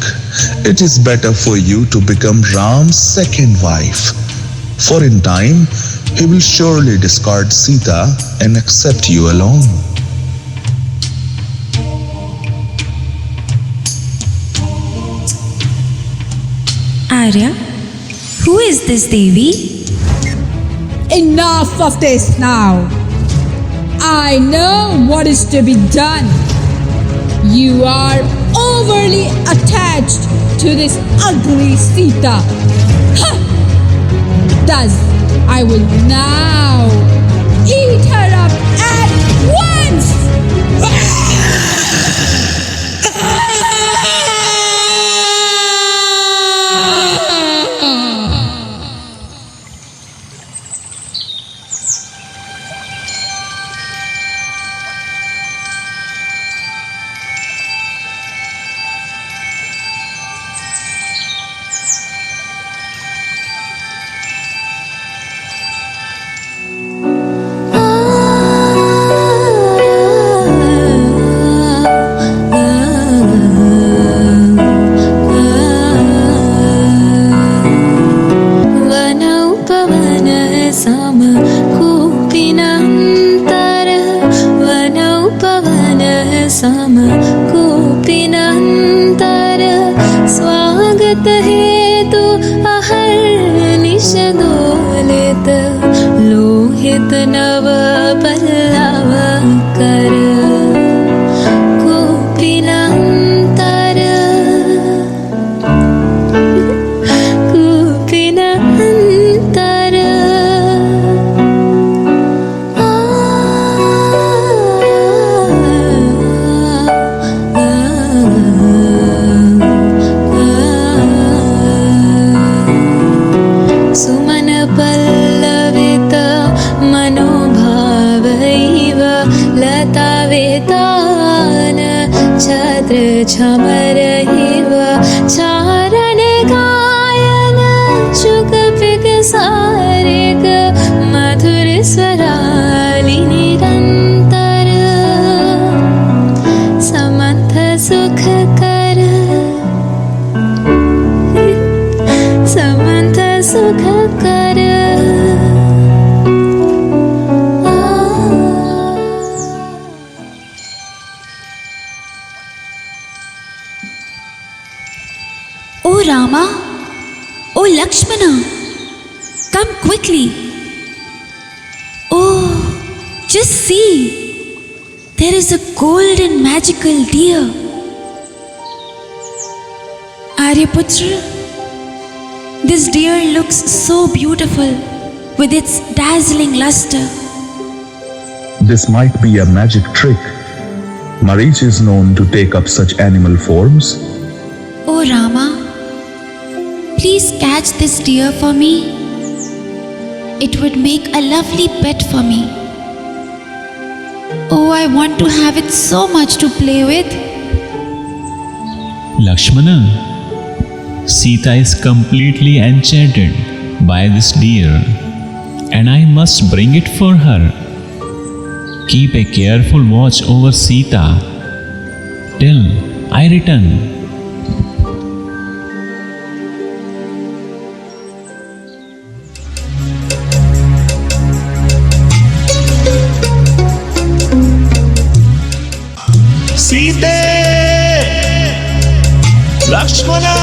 it is better for you to become Ram's second wife, for in time he will surely discard Sita and accept you alone. Arya, who is this Devi? Enough of this now. I know what is to be done. You are overly attached to this ugly Sita. Ha! Thus, I will now eat her up at once! सम कूपिनन्तर स्वागत हेतु अहर्निश दोलित लोहित नव पल्लव कर कूपिनन्तर कूपिनन्तर सुमन पल्लवित मनोभावैव लतावेतान छत्र छमर इव चारण गायन चुक pick सारिक मधुर स्वराली निरंतर समंथ सुख कर समंथ सुख कर O Rama, O Lakshmana, come quickly. Oh, just see, there is a golden magical deer. Aryaputra, this deer looks so beautiful with its dazzling luster. This might be a magic trick. Marich is known to take up such animal forms. O Rama, please catch this deer for me. It would make a lovely pet for me. Oh, I want to have it so much to play with. Lakshmana, Sita is completely enchanted by this deer, and I must bring it for her. Keep a careful watch over Sita till I return. सीते, Lakshmana,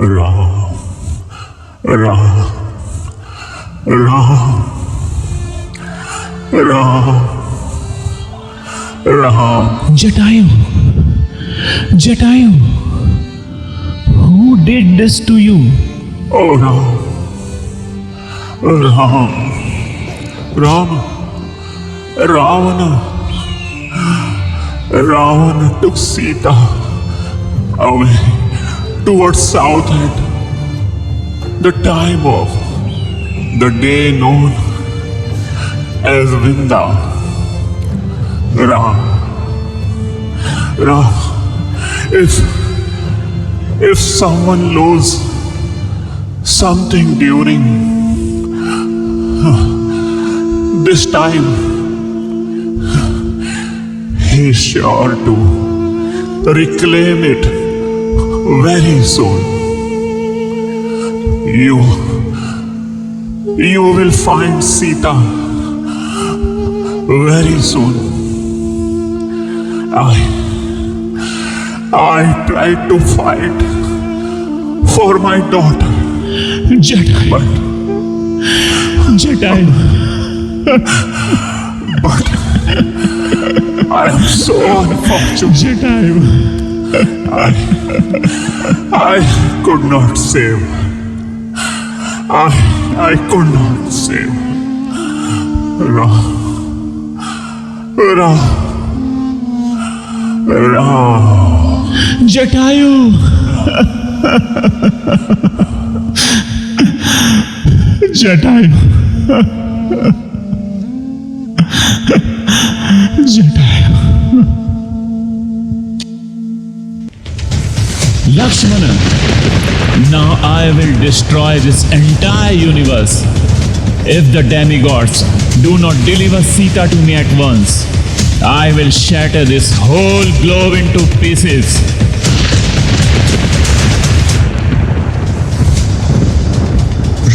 Ram, Ram, Ram, Ram, Ram. Jatayu, Jatayu, who did this to you? Oh Ram, Ram, Ram, Ravana, Ravana took Sita away towards south at the time of the day known as Vinda. Ram, Ram, if someone loses something during this time, he's sure to reclaim it very soon. You will find Sita very soon. I tried to fight for my daughter, Jatayu, Jatayu. but I am so unfortunate. Jatayu. I could not save. I could not save. Ram, Jatayu. Jatayu. Jatayu. Lakshmana, now I will destroy this entire universe. If the demigods do not deliver Sita to me at once, I will shatter this whole globe into pieces.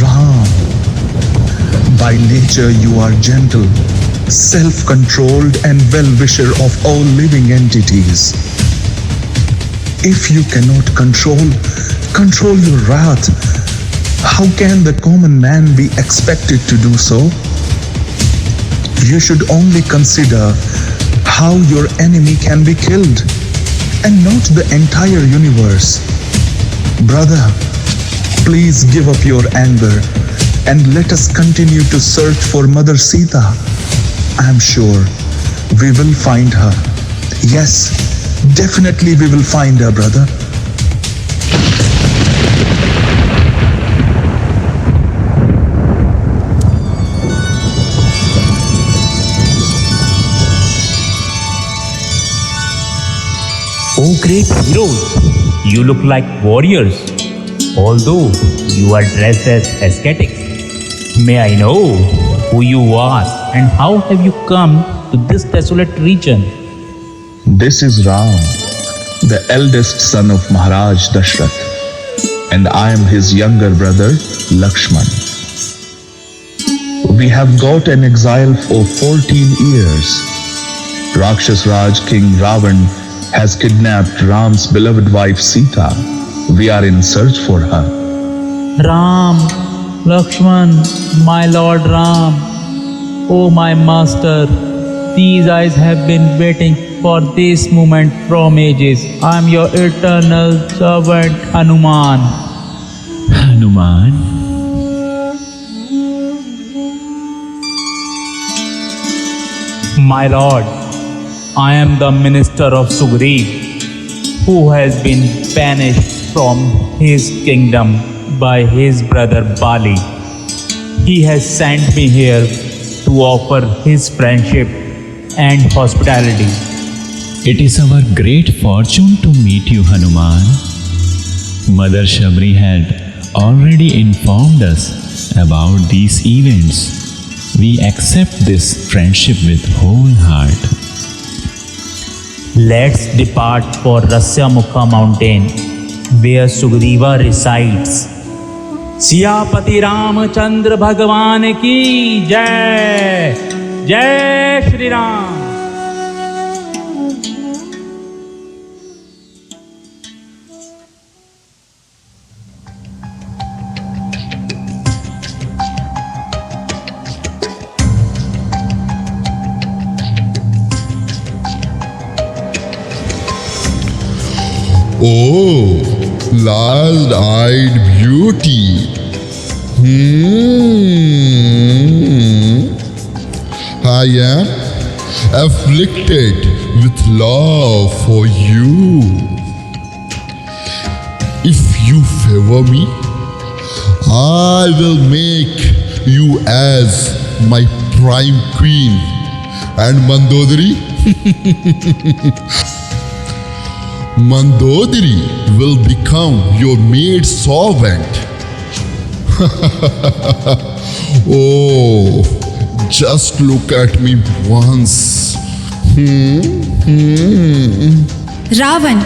Ram, by nature you are gentle, self-controlled and well-wisher of all living entities. If you cannot control your wrath, how can the common man be expected to do so? You should only consider how your enemy can be killed, and not the entire universe. Brother, please give up your anger and let us continue to search for Mother Sita. I am sure we will find her. Yes, definitely we will find her, brother. Oh great heroes, you look like warriors, although you are dressed as ascetics. May I know who you are and how have you come to this desolate region? This is Ram, the eldest son of Maharaj Dashrath, and I am his younger brother Lakshman. We have got an exile for 14 years. Rakshas Raj King Ravan has kidnapped Ram's beloved wife Sita. We are in search for her. Ram, Lakshman, my lord Ram, oh my master, these eyes have been waiting for this moment from ages. I am your eternal servant Hanuman. Hanuman? My lord, I am the minister of Sugriv, who has been banished from his kingdom by his brother Bali. He has sent me here to offer his friendship and hospitality. It is our great fortune to meet you, Hanuman. Mother Shabri had already informed us about these events. We accept this friendship with whole heart. Let's depart for Rasyamukha mountain, where Sugriva resides. Siyapati Ramchandra भगवान की जय, जय Shri Ram. glass-eyed beauty. I am afflicted with love for you. If you favor me, I will make you as my prime queen, and Mandodari will become your maid servant. Oh, just look at me once. Ravan,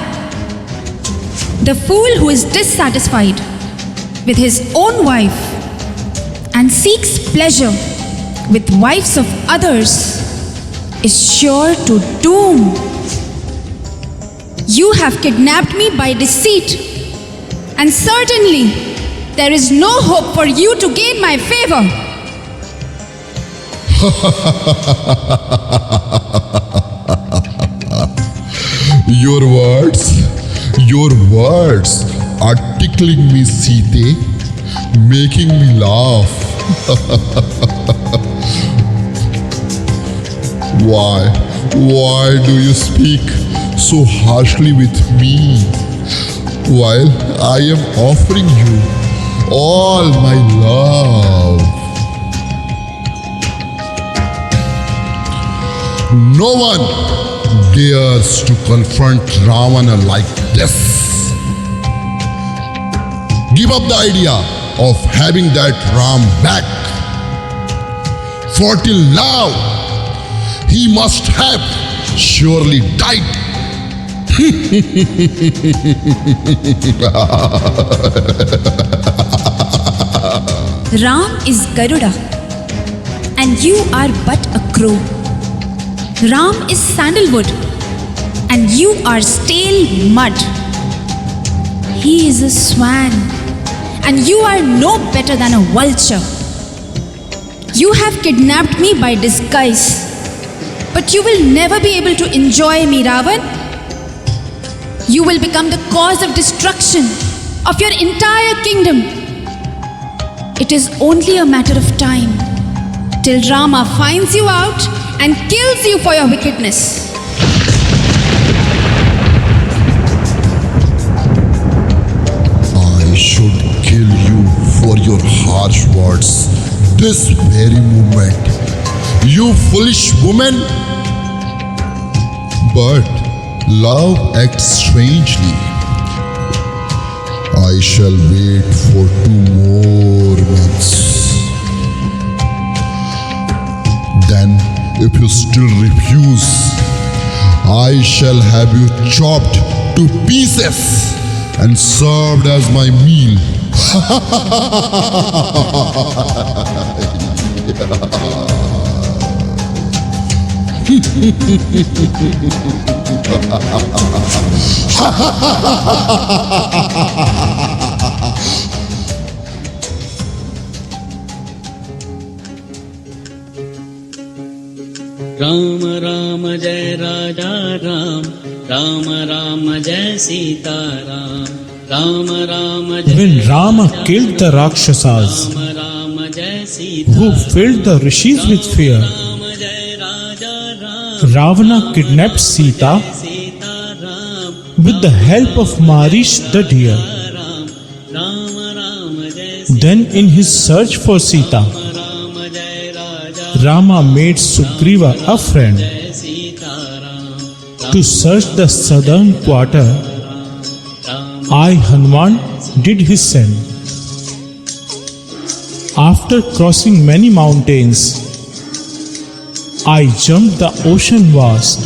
the fool who is dissatisfied with his own wife and seeks pleasure with wives of others is sure to doom. You have kidnapped me by deceit, and certainly there is no hope for you to gain my favor. Your words are tickling me, Sita, making me laugh. Why do you speak so harshly with me while I am offering you all my love? No one dares to confront Ravana like this. Give up the idea of having that Ram back, for till now he must have surely died. Ram is Garuda, and you are but a crow. Ram is sandalwood, and you are stale mud. He is a swan, and you are no better than a vulture. You have kidnapped me by disguise, but you will never be able to enjoy me, Ravan. You will become the cause of destruction of your entire kingdom. It is only a matter of time till Rama finds you out and kills you for your wickedness. I should kill you for your harsh words this very moment, you foolish woman. But love acts strangely. I shall wait for 2 more months. Then, if you still refuse, I shall have you chopped to pieces and served as my meal. Ram Ram जय राजा राम, राम राम जय सीता राम, राम राम जय. When Rama killed the Rakshasas, who filled the rishis with fear, Ravana kidnapped Sita with the help of Marish the deer. Then, in his search for Sita, Rama made Sugriva a friend. To search the southern quarter, I, Hanuman, did his send. After crossing many mountains, I jumped the ocean vast,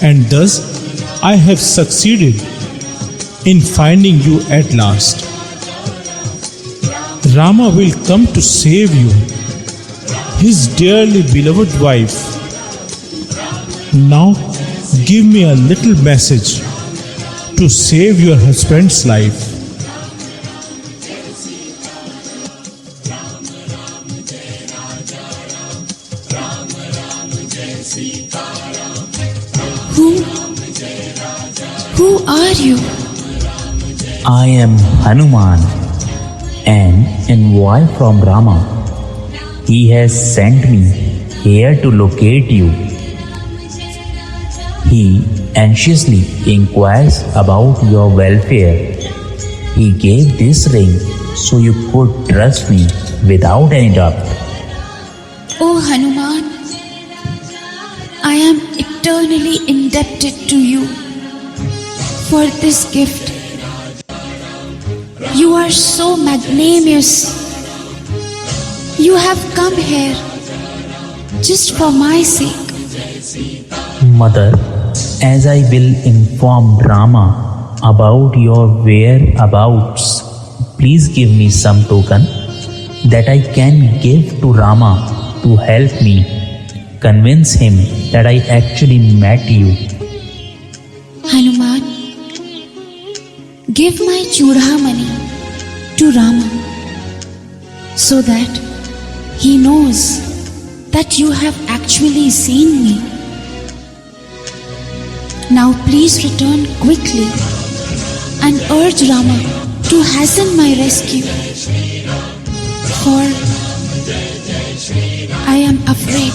and thus I have succeeded in finding you at last. Rama will come to save you, his dearly beloved wife. Now give me a little message to save your husband's life. Who are you? I am Hanuman, an envoy from Rama. He has sent me here to locate you. He anxiously inquires about your welfare. He gave this ring so you could trust me without any doubt. Oh Hanuman, I am eternally indebted to you for this gift. You are so magnanimous. You have come here just for my sake. Mother, as I will inform Rama about your whereabouts, please give me some token that I can give to Rama to help me convince him that I actually met you. Hanuman, give my Chudhamani to Rama so that he knows that you have actually seen me. Now please return quickly and urge Rama to hasten my rescue, for I am afraid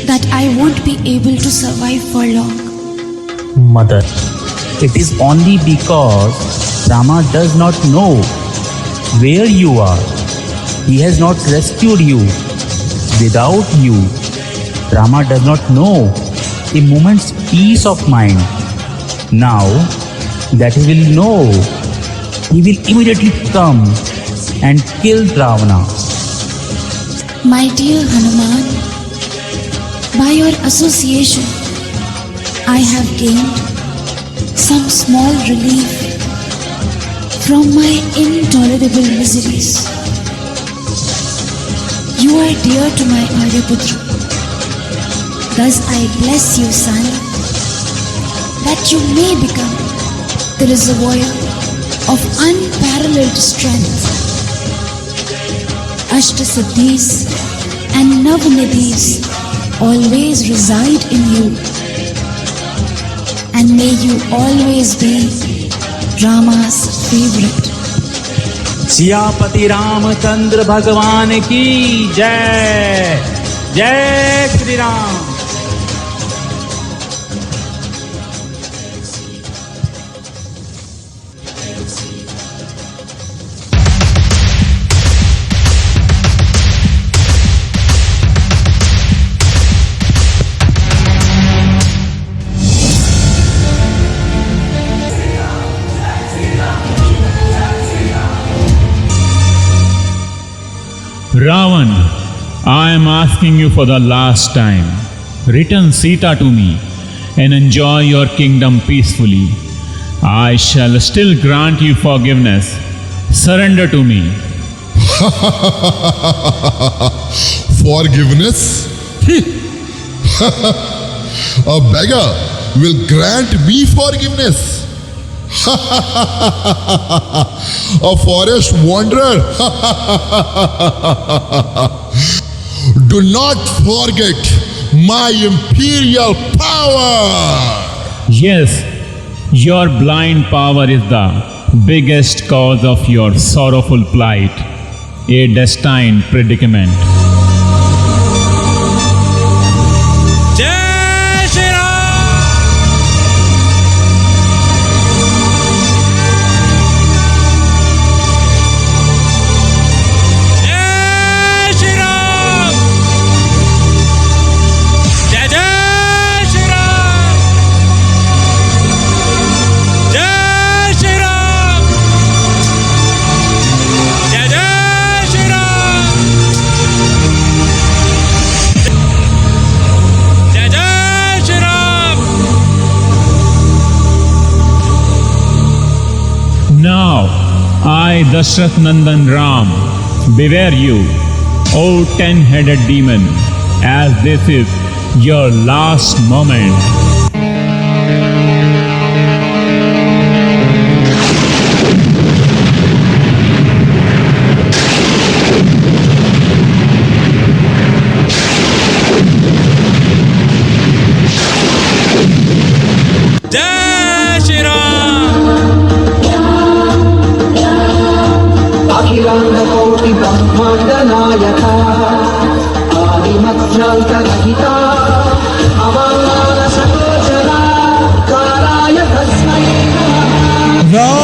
that I won't be able to survive for long. Mother, it is only because Rama does not know where you are. He has not rescued you. Without you, Rama does not know a moment's peace of mind. Now that he will know, he will immediately come and kill Ravana. My dear Hanuman, by your association, I have gained some small relief from my intolerable miseries. You are dear to my Aryaputra. Thus I bless you, son, that you may become the reservoir of unparalleled strength. Ashtasiddhis and Navnidhis always reside in you, and may you always be Rama's favorite. Siyapati Ramchandra भगवान की जय। जय Shri Ram. Ravan, I am asking you for the last time. Return Sita to me and enjoy your kingdom peacefully. I shall still grant you forgiveness. Surrender to me. Forgiveness? A beggar will grant me forgiveness. A forest wanderer. Do not forget my imperial power. Yes, your blind power is the biggest cause of your sorrowful plight, a destined predicament. Now, I, Dashrath Nandan Ram, beware you, O 10-headed demon, as this is your last moment. Jai Shri Ram. ब्रह्माण्डनायका आदिमध्यान्तरहिता अवाङ्गानसगोचरा कालाय तस्मै नमः।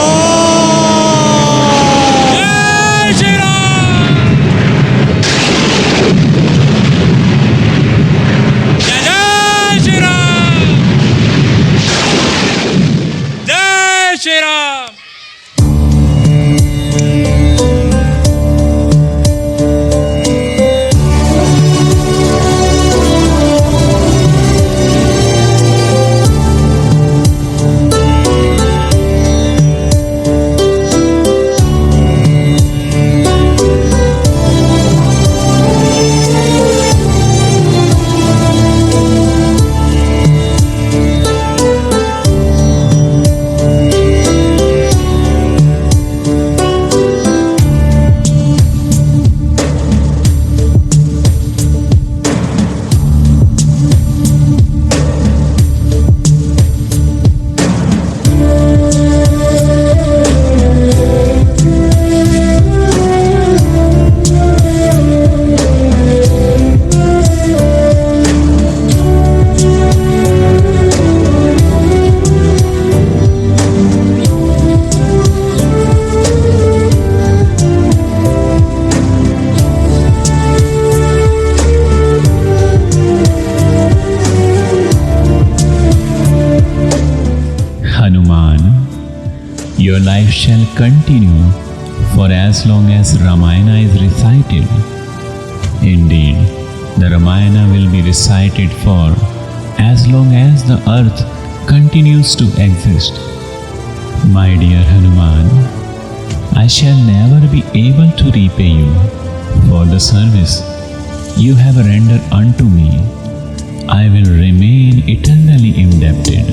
Your life shall continue for as long as Ramayana is recited. Indeed, the Ramayana will be recited for as long as the earth continues to exist. My dear Hanuman, I shall never be able to repay you for the service you have rendered unto me. I will remain eternally indebted.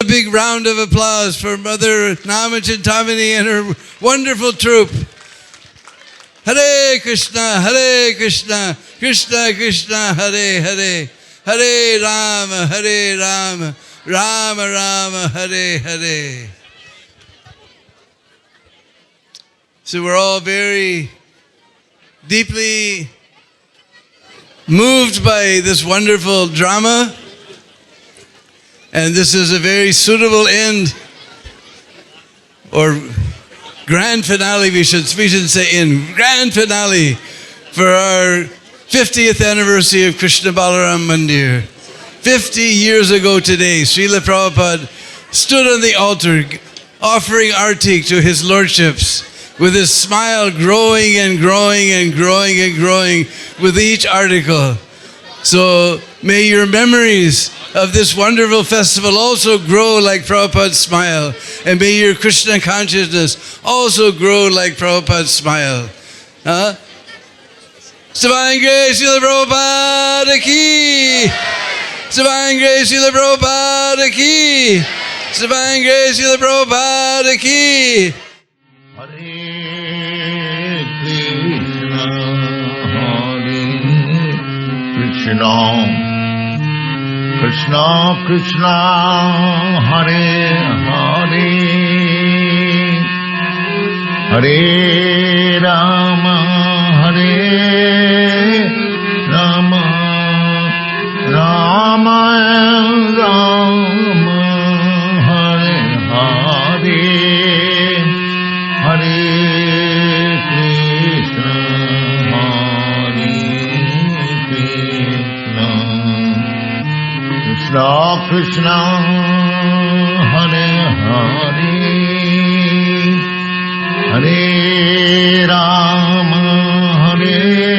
Big round of applause for Mother Namachintamani and her wonderful troupe. Hare Krishna, Krishna Krishna, Hare Hare, Hare Rama, Rama Rama, Hare Hare. So we're all very deeply moved by this wonderful drama. And this is a very suitable end, or grand finale, we should say end, grand finale for our 50th anniversary of Krishna Balaram Mandir. 50 years ago today, Srila Prabhupada stood on the altar offering artik to his lordships with his smile growing and growing and growing and growing with each article. So may your memories of this wonderful festival also grow like Prabhupada's smile. And may your Krishna consciousness also grow like Prabhupada's smile. Savangre Srila Prabhupada ki! Savangre Srila Prabhupada ki! Savangre Srila Prabhupada ki! Krishna Krishna Hare Hare Hare Rama Hare Rama Rama Rama Hare Hare Hare Krishna Krishna Krishna Hare Hare Rama Hare